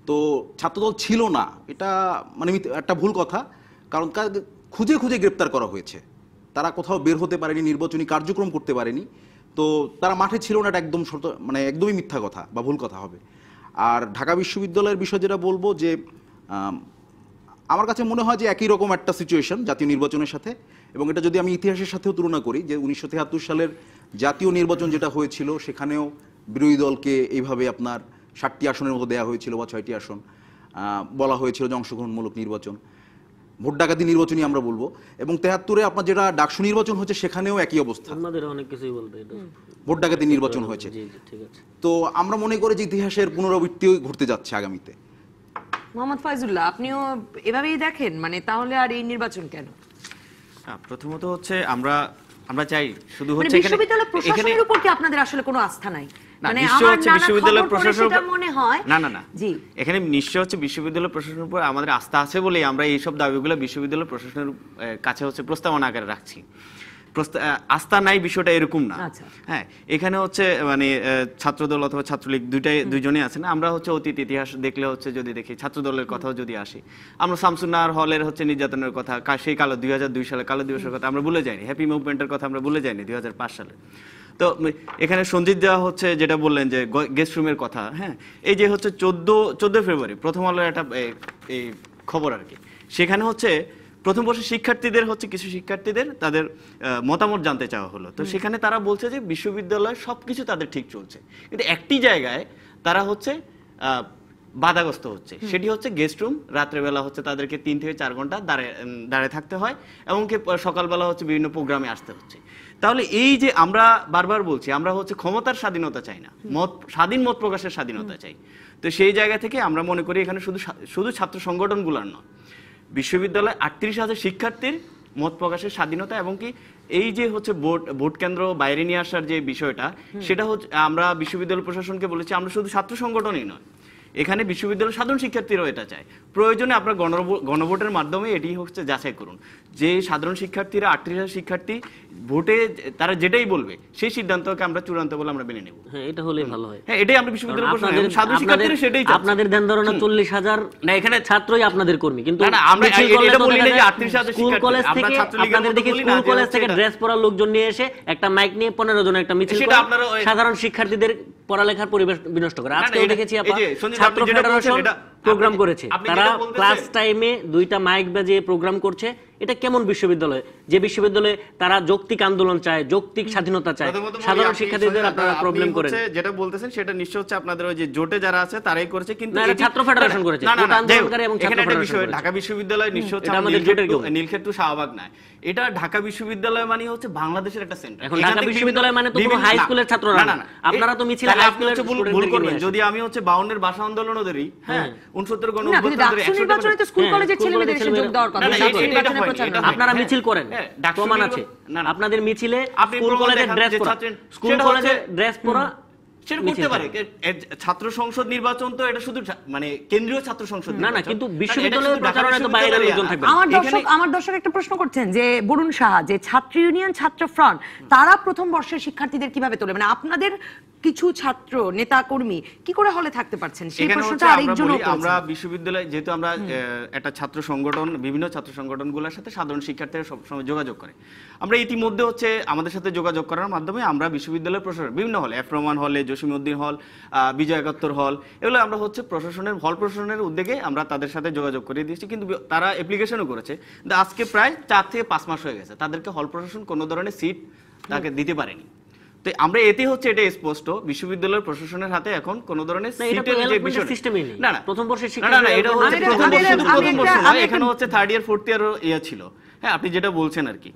তো ছাত্রদল ছিল না এটা মানে একটা ভুল কথা, কারণ খুঁজে খুঁজে গ্রেপ্তার করা হয়েছে, তারা কোথাও বের হতে পারেনি, নির্বাচনী কার্যক্রম করতে পারেনি। তো তারা মাঠে ছিল না, এটা একদম মানে একদমই মিথ্যা কথা বা ভুল কথা হবে। আর ঢাকা বিশ্ববিদ্যালয়ের বিষয় যেটা বলবো, যে আমার কাছে মনে হয় যে একই রকম একটা সিচুয়েশন জাতীয় নির্বাচনের সাথে, এবং এটা যদি আমি ইতিহাসের সাথেও তুলনা করি যে 1973 সালের জাতীয় নির্বাচন যেটা হয়েছিল সেখানেও বিরোধী দলকে এইভাবে আপনার 60টি আসনের মতো দেওয়া হয়েছিল বা 6টি আসন বলা হয়েছিল যে অংশগ্রহণমূলক নির্বাচন, ভোট ডাকাতি নির্বাচনই আমরা বলবো। এবং 73-এ আপনার যেটা ডাকসু নির্বাচন হচ্ছে সেখানেও একই অবস্থা, আমাদের অনেক কিছুই বলতে এটা ভোট ডাকাতি নির্বাচন হয়েছে। জি জি ঠিক আছে। তো আমরা মনে করি যে ইতিহাসের পুনরাবৃত্তি ঘটতে যাচ্ছে আগামীতে। মোহাম্মদ ফয়জুল্লাহ, আপনিও এভাবেই দেখেন, মানে তাহলে আর এই নির্বাচন কেন? প্রথমত হচ্ছে আমরা চাই শুধু মানে হচ্ছে বিশ্ববিদ্যালয় প্রশাসনের উপর কি আপনাদের আসলে কোনো আস্থা নাই? না, মানে নিশ্চয় আমার হচ্ছে নানা বিশ্ববিদ্যালয় খবর পড়ে প্রশাসনের সেটা উপর- মনে হয় না জি এখানে নিশ্চয় হচ্ছে বিশ্ববিদ্যালয় প্রশাসনের উপর আমাদের আস্থা আছে বলেই আমরা এইসব দাবিগুলো বিশ্ববিদ্যালয় প্রশাসনের কাছে হচ্ছে প্রস্তাবনা আকারে রাখছি। আস্থা নাই বিষয়টা এরকম না। আচ্ছা। হ্যাঁ, এখানে হচ্ছে মানে ছাত্রদল অথবা ছাত্রলীগ দুইজনই আছেন। আমরা হচ্ছে অতীত ইতিহাস দেখলে হচ্ছে যদি দেখি ছাত্রদলের কথাও যদি আসি, আমরা শামসুন্নাহার হলের হচ্ছে নির্যাতনের কথা, সেই কালো 2002 সালে কালো দিবসের কথা আমরা ভুলে যাইনি, হ্যাপি মুভমেন্টের কথা আমরা ভুলে যাইনি 2005 সালে। তো এখানে সঞ্জিত দেওয়া হচ্ছে যেটা বললেন যে গেস্ট রুমের কথা, হ্যাঁ, এই যে হচ্ছে 14 ফেব্রুয়ারি প্রথম আলোর একটা এই খবর আর কি, সেখানে হচ্ছে প্রথম বর্ষের শিক্ষার্থীদের হচ্ছে কিছু শিক্ষার্থীদের তাদের মতামত জানতে চাওয়া হলো। তো সেখানে তারা বলছে যে বিশ্ববিদ্যালয়ে সবকিছু তাদের ঠিক চলছে, কিন্তু একটি জায়গায় তারা হচ্ছে বাধাগ্রস্ত হচ্ছে, সেটি হচ্ছে গেস্ট রুম। রাত্রেবেলা হচ্ছে তাদেরকে 3 থেকে 4 ঘন্টা দাঁড়িয়ে থাকতে হয়, এমনকি সকালবেলা হচ্ছে বিভিন্ন প্রোগ্রামে আসতে হচ্ছে। তাহলে এই যে আমরা বারবার বলছি আমরা হচ্ছে ক্ষমতার স্বাধীনতা চাই না, স্বাধীন মত প্রকাশের স্বাধীনতা চাই। তো সেই জায়গা থেকে আমরা মনে করি এখানে শুধু ছাত্র সংগঠনগুলোর নয়, বিশ্ববিদ্যালয়ে 38,000 শিক্ষার্থীর মত প্রকাশের স্বাধীনতা এবং কি এই যে হচ্ছে ভোট কেন্দ্র বাইরে নিয়ে আসার যে বিষয়টা, সেটা হচ্ছে আমরা বিশ্ববিদ্যালয় প্রশাসনকে বলেছি আমরা শুধু ছাত্র সংগঠনই নয়, এখানে বিশ্ববিদ্যালয়ের সাধারণ শিক্ষার্থীরাও এটা চায়। প্রয়োজনে আপনার গণভোটের মাধ্যমে এটি হচ্ছে যাচাই করুন যে সাধারণ শিক্ষার্থীরা 38,000 শিক্ষার্থী ভোটে তারা যেটাই বলবে সেই সিদ্ধান্তকে আমরা চূড়ান্ত বলে আমরা মেনে নেব। হ্যাঁ, এটা হলেই ভালো হয়। হ্যাঁ, এটাই আমরা বিশ্ববিদ্যালয় প্রশাসন সাধারণ শিক্ষার্থীরা সেটাই চায়। আপনাদের ধ্যান ধারণা 40,000 না, এখানে ছাত্রই আপনাদের কর্মী, কিন্তু না আমরা এটা বলি না যে 38,000 স্কুল কলেজ থেকে আপনাদের দিকে স্কুল কলেজ থেকে ড্রেস পরা লোকজন নিয়ে এসে একটা মাইক নিয়ে 15 জনের একটা মিছিল করে সাধারণ শিক্ষার্থীদের পড়ালেখার পরিবেশ বিনষ্ট করে। আজকেও দেখেছি ছাত্র ফেডারেশন প্রোগ্রাম করেছে, তারা ক্লাস টাইমে 2টা মাইক বাজিয়ে প্রোগ্রাম করছে। এটা কেমন বিশ্ববিদ্যালয়, যে বিশ্ববিদ্যালয়ে তারা যৌক্তিক আন্দোলন চায়, যৌক্তিক স্বাধীনতা চায়, সাধারণ শিক্ষার্থীদের আপনারা প্রবলেম করেন? যেটা বলতেছেন সেটা নিশ্চয় হচ্ছে আপনাদের ওই যে জোটে যারা আছে তারাই করেছে, কিন্তু না, ছাত্র ফেডারেশন করেছে, গোটা আন্দোলনকারী এবং ছাত্র ফেডারেশন। ঢাকা বিশ্ববিদ্যালয় নিশ্চয় হচ্ছে নীলক্ষেত্র শাহবাগ নয়, এটা ঢাকা বিশ্ববিদ্যালয় মানে হচ্ছে বাংলাদেশের একটা সেন্টার। এখন ঢাকা বিশ্ববিদ্যালয় মানে তো পুরো হাই স্কুলের ছাত্ররা না, আপনারা তো মিছিল হাই স্কুলের ভুল করবেন। যদি আমি হচ্ছে 52-এর ভাষা আন্দোলনও ধরি, হ্যাঁ, 69 গণ অভ্যুত্থান ধরি, স্কুল কলেজের ছেলেমেয়েদের এসে যোগ দেওয়ার কথা, আপনারা মিছিল করেন, প্রমাণ আছে আপনাদের মিছিলে স্কুল কলেজের ড্রেস পরা, স্কুল কলেজের ড্রেস পরা সেটা করতে পারে। ছাত্র সংসদ নির্বাচন তো এটা শুধু মানে কেন্দ্রীয় ছাত্র সংসদ না, কিন্তু বিশ্ববিদ্যালয়ের প্রচারণায় তো বাইরের লোকজন থাকবে। আমার দর্শক একটা প্রশ্ন করছেন যে বরুণ সাহা, যে ছাত্র ইউনিয়ন ছাত্র ফ্রন্ট, তারা প্রথম বর্ষের শিক্ষার্থীদের কিভাবে তোলে, মানে আপনাদের কিছু ছাত্র নেতা কর্মী কি করে হলে থাকতে পারছেন সেই প্রশ্নটা আরেকজন। আমরা বিশ্ববিদ্যালয় যেহেতু আমরা একটা ছাত্র সংগঠন, বিভিন্ন ছাত্র সংগঠনগুলোর সাথে সাধারণ শিক্ষার্থীরা সবসময় যোগাযোগ করে, আমরা ইতিমধ্যে হচ্ছে আমাদের সাথে যোগাযোগ করার মাধ্যমে আমরা বিশ্ববিদ্যালয় প্রশাসন বিভিন্ন হলে, এফ রহমান হলে, জসিমউদ্দিন হল, বিজয় একাত্তর হল, এগুলো আমরা হচ্ছে প্রশাসনের হল প্রশাসনের উদ্যোগে আমরা তাদের সাথে যোগাযোগ করে দিয়েছি, কিন্তু তারা অ্যাপ্লিকেশনও করেছে। আজকে প্রায় 4 থেকে 5 মাস হয়ে গেছে তাদেরকে হল প্রশাসন কোনো ধরনের সিট তাকে দিতে পারেনি। তো আমরা এতে হচ্ছে এটা স্পষ্ট বিশ্ববিদ্যালয়ের প্রশাসনের হাতে এখন কোন ধরনের সিটের যে বিষয় না না প্রথম বর্ষের শিক্ষা না এটা হচ্ছে প্রথম বর্ষ নয়, এখানে হচ্ছে 3rd ইয়ার 4th ইয়ার ইয়া ছিল। হ্যাঁ, আপনি যেটা বলছেন আর কি,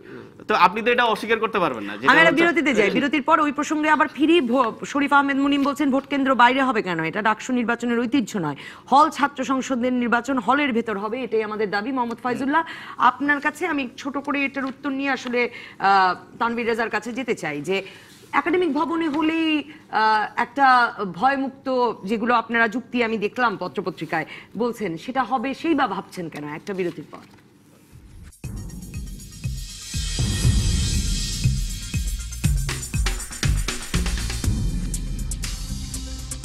তো আপনি তো এটা অস্বীকার করতে পারবেন না। আমি একটা বিরতিতে যাই, বিরতির পর ওই প্রসঙ্গে আবার ফিরি। শরীফ আহমেদ মুনিম বলছেন ভোট কেন্দ্র বাইরে হবে কেন, এটা ডাকসু নির্বাচনের ঐতিহ্য নয়, হল ছাত্র সংসদের নির্বাচন হলের ভেতর হবে, এটাই আমাদের দাবি। মোহাম্মদ ফয়জুল্লাহ, আপনার কাছে আমি ছোট করে এটার উত্তর নিয়ে আসলে তানভীর রেজার কাছে যেতে চাই যে একাডেমিক ভবনে হলেই একটা ভয়মুক্ত, যেগুলো আপনারা যুক্তি আমি দেখলাম পত্রপত্রিকায় বলছেন, সেটা হবে, সেই বা ভাবছেন কেন? একটা বিরতির পর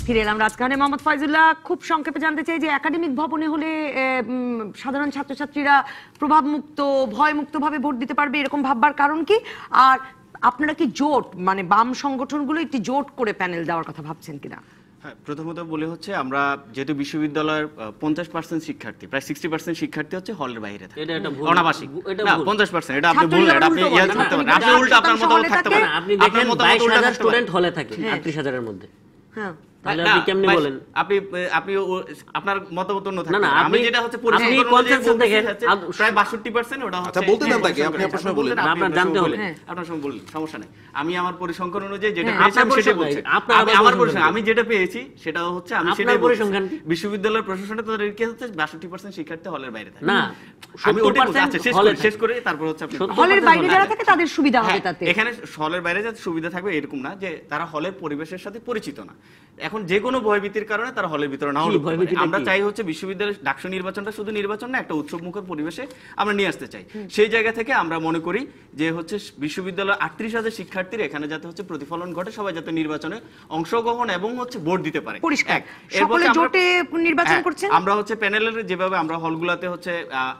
ফিরে এলাম রাজকাহনে। মোহাম্মদ ফয়জুল্লাহ, খুব সংক্ষেপে জানতে চাই যে একাডেমিক ভবনে হলে সাধারণ ছাত্রছাত্রীরা প্রভাবমুক্ত, ভয়মুক্ত ভাবে ভোট দিতে পারবে, এরকম ভাববার কারণ কি? আর আপনারা কি জোট, মানে বাম সংগঠনগুলো একটি জোট করে প্যানেল দেওয়ার কথা ভাবছেন কিনা? হ্যাঁ, প্রথমত বলে হচ্ছে আমরা যেহেতু বিশ্ববিদ্যালয়ের 50% শিক্ষার্থী, প্রায় 60% শিক্ষার্থী হচ্ছে হলের বাইরে থাকে, এটা একটা ভুল, অনাবাসিক। এটা না, ভুল। 50%, এটা আপনি ভুল, এটা আপনি ইয়া করতে পারেন, আপনি উল্টা আপনার মতামত থাকতে পারে, আপনি দেখেন 22,000 স্টুডেন্ট হলে থাকে 38,000 এর মধ্যে, হ্যাঁ তাহলে আপনি কেমনে বলেন? আপনি আপনার মতামত অন্য না, থাকতে না, পারে। আমি আপনি- যেটা হচ্ছে আপনি পরিসংখ্যান অনুযায়ী consensus বলতেছি দেখেন, হচ্ছে প্রায় 62% ওটা হচ্ছে। আচ্ছা, বলতে দেন তাকে, আপনি আপনার সময় বললেন। না, আপনার জানতে হবে। আপনার সময় বললেন, সমস্যা নেই। আমি আমার পরিসংখ্যান অনুযায়ী যেটা হ্যাঁ, পেয়েছি আমি আপনার সেটাই পরিসংখ্যান, বলছি। আপনার আবার আমার পরিসংখ্যান পরিসংখ্যান, কি? আমি যেটা পেয়েছি সেটা হচ্ছে আমি আপনার সেটাই বলছি। পরিসংখ্যান কি? বিশ্ববিদ্যালয়ের প্রশাসনে তাদেরকে হচ্ছে 62% শিক্ষার্থী হলের বাইরে থাকে। না, আমি ওটাই বলছি। 70% আচ্ছা, হলে শেষ করে তারপর হচ্ছে আপনি 70% হলের বাইরে হলে যারা থাকে। থাকে তাদের সুবিধা হবে হ্যাঁ, তাতে। এখানে হলের বাইরে যাতে সুবিধা থাকবে এরকম না যে তারা হলের পরিবেশের সাথে পরিচিত না। এখন যে কোনো ভয়ভীতির কারণে তারা হলের ভিতরে নাও কি ঢুকতে পারে। ভয়ভীতিটা আমরা কি? চাই হচ্ছে বিশ্ববিদ্যালয়ের ডাকসু নির্বাচনটা শুধু নির্বাচন না, একটা উৎসবমুখর পরিবেশে আমরা নিয়ে আসতে চাই। সেই জায়গা থেকে আমরা মনে করি যে হচ্ছে বিশ্ববিদ্যালয়ের 38,000 শিক্ষার্থীর এখানে যাতে হচ্ছে প্রতিফলন ঘটে, সবাই যাতে নির্বাচনে অংশগ্রহণ এবং হচ্ছে ভোট দিতে পারে। পরিষ্কার। এক, এরপর সকলে হচ্ছে আমরা- জোটে নির্বাচন হ্যাঁ, করছেন? আমরা হচ্ছে প্যানেলের যেভাবে আমরা হলগুলাতে হচ্ছে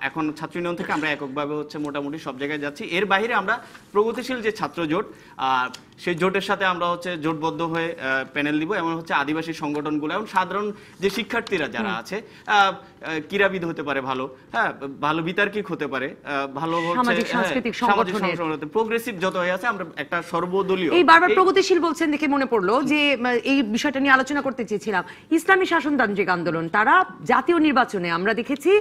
এখন ছাত্র ইউনিয়ন থেকে আমরা এককভাবে হচ্ছে মোটামুটি সব জায়গায় যাচ্ছি। এর বাইরে আমরা প্রগতিশীল যে ছাত্র জোট, সেই জোটের সাথে আমরা হচ্ছে জোটবদ্ধ হয়ে প্যানেল দিব, এবং হচ্ছে আদিবাসী সংগঠনগুলো এবং সাধারণ যে শিক্ষার্থীরা যারা আছে, ক্রীড়াবিদ হতে পারে, ভালো, হ্যাঁ, ভালো বিতার্কিক হতে পারে, ভালো হচ্ছে সামাজিক সাংস্কৃতিক সংগঠনের। প্রোগ্রেসিভ যত হয়ে আছে, আমরা একটা সর্বদলীয় এই বারবার প্রগতিশীল বলছেন দেখে মনে পড়লো যে এই বিষয়টা নিয়ে আলোচনা করতে চেয়েছিলাম। ইসলামী শাসনতান্ত্রিক আন্দোলন তারা জাতীয় নির্বাচনে আমরা দেখেছি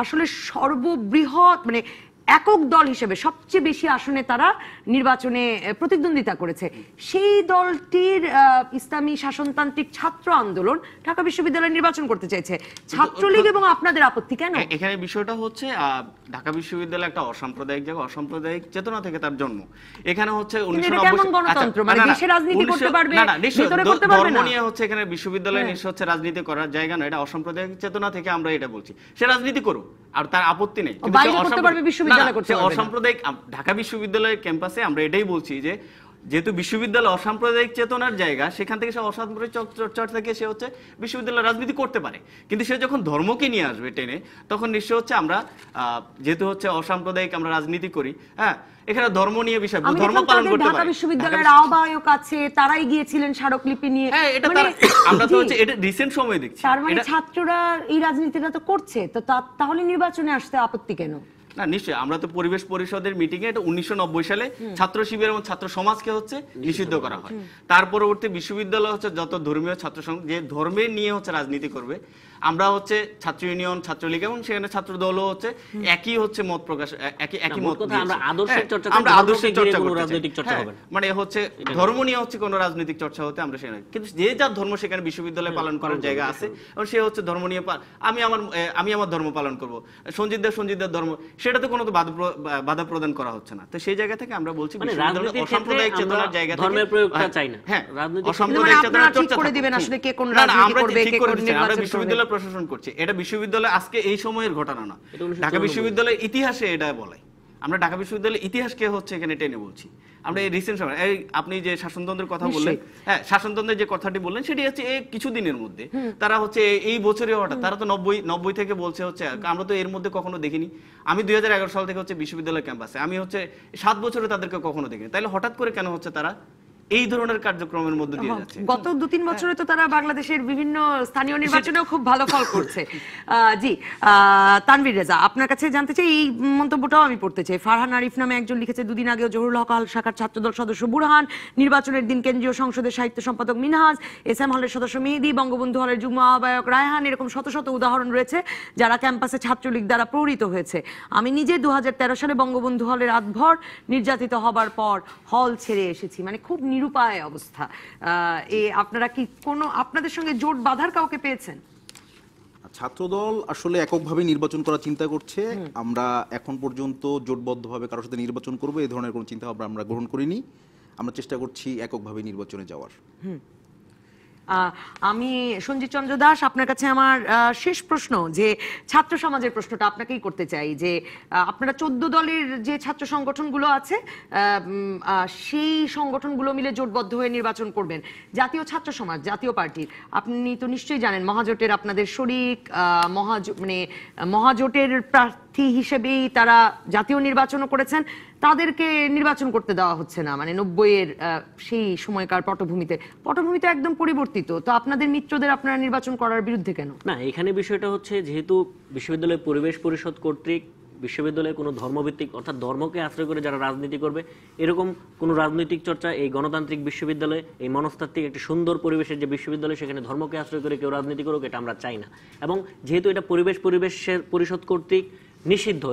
আসলে সর্ববৃহৎ মানে একক দল হিসেবে সবচেয়ে বেশি আসনে তারা নির্বাচনে প্রতিদ্বন্দ্বিতা করেছে। সেই দলটির ইসলামী শাসনতান্ত্রিক ছাত্র আন্দোলন ঢাকা বিশ্ববিদ্যালয়ে নির্বাচন করতে চাইছে। ছাত্রলীগ এবং আপনাদের আপত্তি কেন? এখানে বিষয়টা হচ্ছে ঢাকা বিশ্ববিদ্যালয় একটা অসাম্প্রদায়িক জায়গা, অসাম্প্রদায়িক চেতনা থেকে তার জন্ম। এখানে হচ্ছে 1990 গণতন্ত্র মানে দেশে রাজনীতি করতে পারবে, ভিতরে করতে পারবে ধর্ম না। নিয়ে হচ্ছে এখানে বিশ্ববিদ্যালয় নিশ্চয় হচ্ছে রাজনীতি করার জায়গা না, এটা অসাম্প্রদায়িক চেতনা থেকে আমরা এটা বলছি। সে রাজনীতি করুক, আর তার আপত্তি নেই, কিন্তু বাইরে করতে পারবে, বিশ্ববিদ্যালয় করতে পারবে না। অসাম্প্রদায়িক ঢাকা বিশ্ববিদ্যালয়ের ক্যাম্পাসে আমরা এটাই বলছি যে যেহেতু বিশ্ববিদ্যালয় অসাম্প্রদায়িক চেতনার জায়গা, সেখান থেকে সে অসাম্প্রদায়িক চর্চা থেকে সে হচ্ছে বিশ্ববিদ্যালয় রাজনীতি করতে পারে, কিন্তু সে যখন ধর্মকে নিয়ে আসবে টেনে, তখন নিশ্চয় হচ্ছে আমরা যেহেতু হচ্ছে অসাম্প্রদায়িক আমরা রাজনীতি করি, হ্যাঁ, এখানে ধর্ম নিয়ে বিষয়, ধর্ম পালন করতে ঢাকা পারে। বিশ্ববিদ্যালয়ের আহ্বায়ক আছে, তারাই গিয়েছিলেন স্মারকলিপি নিয়ে। হ্যাঁ, এটা আমরা তো হচ্ছে এটা রিসেন্ট সময় দেখছি। তার মানে ছাত্ররা এই রাজনীতিটা তো করছে, তো তাহলে নির্বাচনে আসতে আপত্তি কেন? না, নিশ্চয়ই আমরা তো পরিবেশ পরিষদের মিটিং এ এটা 1990 সালে ছাত্র শিবির এবং ছাত্র সমাজকে হচ্ছে নিষিদ্ধ করা হয়। তার পরবর্তী বিশ্ববিদ্যালয় হচ্ছে যত ধর্মীয় ছাত্র সংঘ যে ধর্মের নিয়ে হচ্ছে রাজনীতি করবে, আমরা হচ্ছে ছাত্র ইউনিয়ন, ছাত্রলীগ এবং সেখানে ছাত্র দলও হচ্ছে একই হচ্ছে মত প্রকাশ, একই মত দিয়েছে। আমরা আদর্শের চর্চা, আমরা আদর্শের চর্চা করতে চাই। রাজনৈতিক চর্চা হবে না। মানে হচ্ছে ধর্ম নিয়ে হচ্ছে কোনো রাজনৈতিক চর্চা হতে আমরা সেখানে, কিন্তু যে যার ধর্ম সেখানে বিশ্ববিদ্যালয়ে পালন করার জায়গা আছে, এবং সে হচ্ছে ধর্ম নিয়ে আমি আমার ধর্ম পালন করব, সঞ্জিত দেব ধর্ম, সেটাতে কোনো তো বাধা প্রদান করা হচ্ছে না। তো সেই জায়গা থেকে আমরা বলছি বিশ্ববিদ্যালয় অসাম্প্রদায়িক চেতনার জায়গা থেকে ধর্মের প্রয়োগটা চাই না। হ্যাঁ, রাজনৈতিক অসাম্প্রদায়িক চেতনার চর্চা করে দিবেন আসলে কে কোন না, রাজনীতি আমরা করবে, ঠিক কে করে কোন দিচ্ছি, আমরা নির্বাচন করবে। বিশ্ববিদ্যালয় প্রশাসন করছি, এটা বিশ্ববিদ্যালয় আজকে এই সময়ের ঘটনা না, এটা 1994 ঢাকা বিশ্ববিদ্যালয়ের ইতিহাসে এটা বলে। আমরা ঢাকা বিশ্ববিদ্যালয়ের ইতিহাসকে হচ্ছে এখানে টেনে বলছি। আমরা এই রিসেন্ট সময় আপনি যে শাসনতন্ত্রের কথা বললেন, হ্যাঁ, শাসনতন্ত্রের যে কথাটি বললেন সেটি হচ্ছে এই কিছুদিনের মধ্যে তারা হচ্ছে এই বছরে হঠাৎ তারা তো 90 থেকে বলছে হচ্ছে, আমরা তো এর মধ্যে কখনো দেখিনি। আমি 2011 সাল থেকে হচ্ছে বিশ্ববিদ্যালয় ক্যাম্পাসে, আমি হচ্ছে 7 বছরে তাদেরকে কখনো দেখিনি। তাহলে হঠাৎ করে কেন হচ্ছে তারা এই ধরনের কার্যক্রমের মধ্যে দিয়ে যাচ্ছে? গত 2-3 বছরে তো তারা বাংলাদেশের বিভিন্ন স্থানীয় নির্বাচনেও খুব ভালো ফল করছে। জি, তানভীর রেজা, আপনার কাছে জানতে চাই, এই মন্তব্যটাও আমি পড়তে চাই। ফারহান আরিফ নামে একজন লিখেছে, দুদিন আগেও জহুরুল হক শাখার ছাত্রদল সদস্য বুরহান, নির্বাচনের দিন কেন্দ্রীয় সংসদের সাহিত্য সম্পাদক মিনহাজ, এসএম হলের সদস্য মেহেদী, বঙ্গবন্ধু হলের যুগ্ম আহ্বায়ক রায়হান, এরকম শত শত উদাহরণ রয়েছে যারা ক্যাম্পাসে ছাত্রলীগ দ্বারা প্রহৃত হয়েছে। আমি নিজে 2013 সালে বঙ্গবন্ধু হলের রাতভর নির্যাতিত হবার পর হল ছেড়ে এসেছি। মানে খুব নিরুপায় অবস্থা। আপনারা কি কোনো আপনাদের সঙ্গে জোট বাঁধার কাউকে পেয়েছেন? ছাত্রদল আসলে এককভাবে নির্বাচন করার চিন্তা করছে। আমরা এখন পর্যন্ত জোটবদ্ধভাবে কারোর সাথে নির্বাচন করব এই ধরনের কোনো চিন্তা ভাবনা আমরা গ্রহণ করিনি। আমরা চেষ্টা করছি এককভাবে নির্বাচনে যাওয়ার। আমি সঞ্জিত চন্দ্র দাস, আপনার কাছে আমার শেষ প্রশ্ন, যে ছাত্র সমাজের প্রশ্নটা আপনাকেই করতে চাই, যে আপনারা 14 দলের যে ছাত্র সংগঠনগুলো আছে সেই সংগঠনগুলো মিলে জোটবদ্ধ হয়ে নির্বাচন করবেন। জাতীয় ছাত্র সমাজ, জাতীয় পার্টির, আপনি তো নিশ্চয়ই জানেন মহাজোটের আপনাদের শরিক, মহাজোটের প্রার্থী প্রার্থী হিসেবেই তারা জাতীয় নির্বাচনও করেছেন, তাদেরকে নির্বাচন করতে দেওয়া হচ্ছে না, মানে 90-এর সেই সময়কার পটভূমিতে একদম পরিবর্তিত। তো আপনাদের মিত্রদের আপনারা নির্বাচন করার বিরুদ্ধে কেন? না, এখানে বিষয়টা হচ্ছে যেহেতু বিশ্ববিদ্যালয় পরিবেশ পরিষদ কর্তৃক বিশ্ববিদ্যালয়ে কোনো ধর্মভিত্তিক অর্থাৎ ধর্মকে আশ্রয় করে যারা রাজনীতি করবে এরকম কোনো রাজনৈতিক চর্চা এই গণতান্ত্রিক বিশ্ববিদ্যালয়ে, এই মনস্তাত্ত্বিক একটি সুন্দর পরিবেশের যে বিশ্ববিদ্যালয় সেখানে ধর্মকে আশ্রয় করে কেউ রাজনীতি করুক, এটা আমরা চাই না। এবং যেহেতু এটা পরিবেশের পরিষদ কর্তৃক নিষিদ্ধ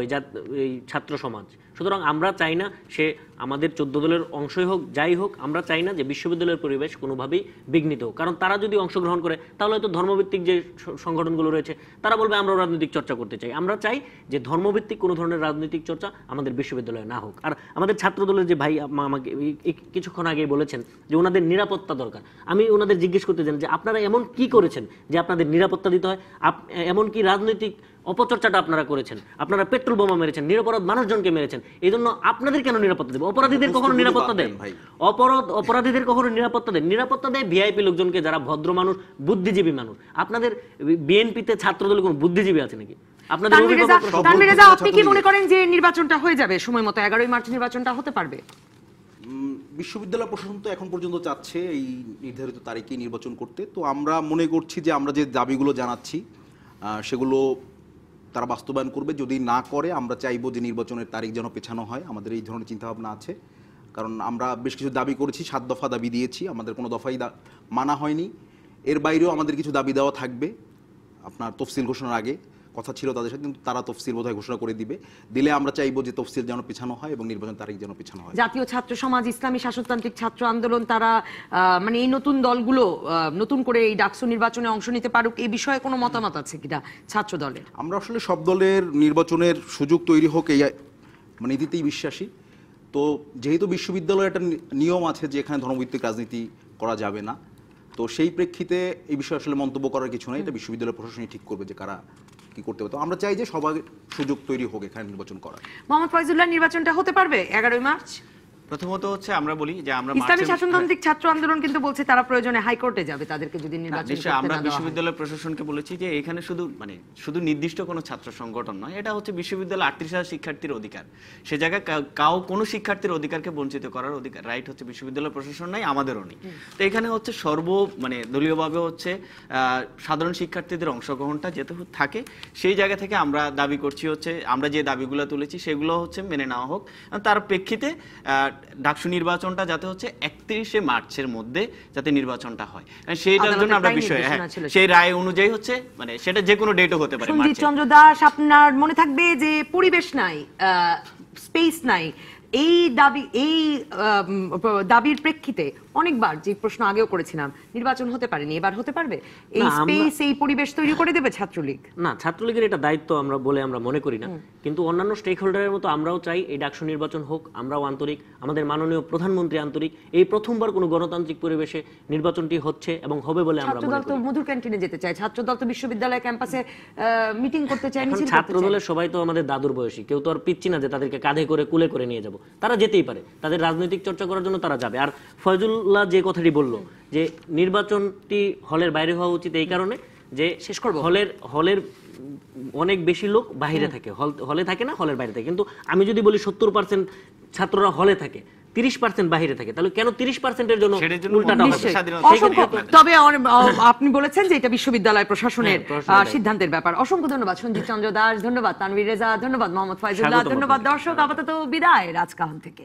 এই ছাত্র সমাজ, সুতরাং আমরা চাই না সে আমাদের 14 দলের অংশই হোক, যাই হোক, আমরা চাই না যে বিশ্ববিদ্যালয়ের পরিবেশ কোনোভাবেই বিঘ্নিত হোক। কারণ তারা যদি অংশগ্রহণ করে তাহলে হয়তো ধর্মভিত্তিক যে সংগঠনগুলো রয়েছে তারা বলবে আমরা রাজনৈতিক চর্চা করতে চাই। আমরা চাই যে ধর্মভিত্তিক কোনো ধরনের রাজনৈতিক চর্চা আমাদের বিশ্ববিদ্যালয়ে না হোক। আর আমাদের ছাত্র দলের যে ভাই আমাকে কিছুক্ষণ আগেই বলেছেন যে ওনাদের নিরাপত্তা দরকার, আমি ওনাদের জিজ্ঞেস করতে চাই যে আপনারা এমন কি করেছেন যে আপনাদের নিরাপত্তা দিতে হয়? এমন কি রাজনৈতিক অপচর্চাটা আপনারা করেছেন? আপনারা পেট্রোল বোমা মেরেছেন, নিরপরাধ মানুষজনকে মেরেছেন, এই জন্য আপনাদের কেন নিরাপত্তা দেবে? অপরাধীদের কখনো নিরাপত্তা দেন? অপরাধীদের কখনো নিরাপত্তা দেন? নিরাপত্তা দেয় ভিআইপি লোকজনকে, যারা ভদ্র মানুষ, বুদ্ধিজীবী মানুষ। আপনাদের বিএনপিতে ছাত্রদলে কোনো বুদ্ধিজীবী আছে নাকি? আপনাদের আপনি কি মনে করেন যে নির্বাচনটা হয়ে যাবে সময় মতো? 11ই মার্চ নির্বাচনটা হতে পারবে? বিশ্ববিদ্যালয় প্রশাসন তো এখন পর্যন্ত চাচ্ছে এই নির্ধারিত তারিখে নির্বাচন করতে। তো আমরা মনে করছি যে আমরা যে দাবিগুলো জানাচ্ছি সেগুলো তারা বাস্তবায়ন করবে। যদি না করে আমরা চাইবো যে নির্বাচনের তারিখ যেন পেছানো হয়। আমাদের এই ধরনের চিন্তাভাবনা আছে, কারণ আমরা বেশ কিছু দাবি করেছি, 7 দফা দাবি দিয়েছি, আমাদের কোনো দফাই মানা হয়নি। এর বাইরেও আমাদের কিছু দাবি দেওয়া থাকবে। আপনার তফসিল ঘোষণার আগে কথা ছিল তাদের সাথে, কিন্তু তারা তফসিল বোধহয় ঘোষণা করে দিলে আমরা চাইবো যে তফসিল যেন পেছানো হয় এবং নির্বাচন তারিখ যেন পেছানো হয়। জাতীয় ছাত্র সমাজ, ইসলামী শাসনতান্ত্রিক ছাত্র আন্দোলন, তারা মানে এই নতুন দলগুলো নতুন করে এই ডাকসু নির্বাচনে অংশ নিতে পারুক, এই বিষয়ে কোনো মতামত আছে কিনা ছাত্র দলের? আমরা আসলে সব দলের নির্বাচনের সুযোগ তৈরি হোক এই মানে নীতিতেই বিশ্বাসী। তো যেহেতু বিশ্ববিদ্যালয়ে একটা নিয়ম আছে যে এখানে ধর্মভিত্তিক রাজনীতি করা যাবে না, তো সেই প্রেক্ষিতে এই বিষয়ে আসলে মন্তব্য করার কিছু নাই। এটা বিশ্ববিদ্যালয় প্রশাসনই ঠিক করবে যে কারা কি করতে হবে। তো আমরা চাই যে সবার সুযোগ তৈরি হোক এখানে নির্বাচন করার। মোহাম্মদ ফয়জুল্লাহ, নির্বাচনটা হতে পারবে 11ই মার্চ? প্রথমত হচ্ছে আমরা বলি যে আমরা ইসলামী শাসনতান্ত্রিক ছাত্র আন্দোলন কিন্তু বলছে তারা প্রয়োজনে হাইকোর্টে যাবে তাদেরকে যদি নির্বাচন করতে না দেওয়া হয়। আমরা বিশ্ববিদ্যালয় প্রশাসনকে বলেছি যে এখানে শুধু নির্দিষ্ট কোনো ছাত্র সংগঠন নয়, এটা হচ্ছে বিশ্ববিদ্যালয় 38,000 শিক্ষার্থীর অধিকার। সে জায়গায় কোনো শিক্ষার্থীর অধিকারকে বঞ্চিত করার অধিকার রাইট হচ্ছে বিশ্ববিদ্যালয় প্রশাসন নাই, আমাদেরও নেই। তো এখানে হচ্ছে দলীয়ভাবে হচ্ছে সাধারণ শিক্ষার্থীদের অংশগ্রহণটা যেতে থাকে। সেই জায়গা থেকে আমরা দাবি করছি হচ্ছে আমরা যে দাবিগুলো তুলেছি সেগুলো হচ্ছে মেনে নেওয়া হোক। তার প্রেক্ষিতে ডাকসু নির্বাচনটা যাতে হচ্ছে 31শে মার্চের মধ্যে যাতে নির্বাচনটা হয়, সেইটার জন্য আমরা সেই রায় অনুযায়ী হচ্ছে সেটা যে কোনো ডেটও হতে পারে। সঞ্জিত চন্দ্র দাস, আপনার মনে থাকবে যে পরিবেশ নাই, স্পেস নাই, এই দাবির প্রেক্ষিতে অনেকবার যে প্রশ্ন আগেও করেছিলাম, নির্বাচন হতে পারেনি, এবার হতে পারবে? এই স্পেস, এই পরিবেশ তৈরি করে দেবে ছাত্রলীগ? না, ছাত্রলীগের এটা দায়িত্ব আমরা মনে করি না, কিন্তু অন্যান্য স্টেক হোল্ডারের মতো আমরাও চাই এই ডাকসু নির্বাচন হোক। আমরাও আন্তরিক, আমাদের মাননীয় প্রধানমন্ত্রী আন্তরিক। এই প্রথমবার কোনো গণতান্ত্রিক পরিবেশে নির্বাচনটি হচ্ছে এবং হবে বলে আমরা মনে করি। ছাত্রদল তো মধুর ক্যান্টিনে যেতে চায়, ছাত্রদল তো বিশ্ববিদ্যালয় ক্যাম্পাসে মিটিং করতে চায়, মিছিল করতে চায়। ছাত্রদলের সবাই তো আমাদের দাদুর বয়সী, কেউ তো আর পিচ্ছি না যে তাদেরকে কাঁধে করে কুলে করে নিয়ে যাব। তারা যেতেই পারে, তাদের রাজনৈতিক চর্চা করার জন্য তারা যাবে। আর ফয়জুল্লাহ যে কথাটি বলল যে নির্বাচনটি হলের বাইরে হওয়া উচিত, এই কারণে যে শেষ করব হলের অনেক বেশি লোক বাইরে থাকে, হলে থাকে না, হলের বাইরে থাকে। কিন্তু আমি যদি বলি 70% ছাত্ররা হলে থাকে, 30% বাইরে থাকে, তাহলে কেন 30%-এর জন্য উল্টাটা হবে? তবে আপনি বলেছেন যে এটা বিশ্ববিদ্যালয় প্রশাসনের সিদ্ধান্তের ব্যাপার। অসংখ্য ধন্যবাদ সঞ্জিত চন্দ্র দাস, ধন্যবাদ তানভীর রেজা, ধন্যবাদ মোহাম্মদ ফয়জুল্লাহ, ধন্যবাদ দর্শক। আপাতত বিদায় রাজকাহন থেকে।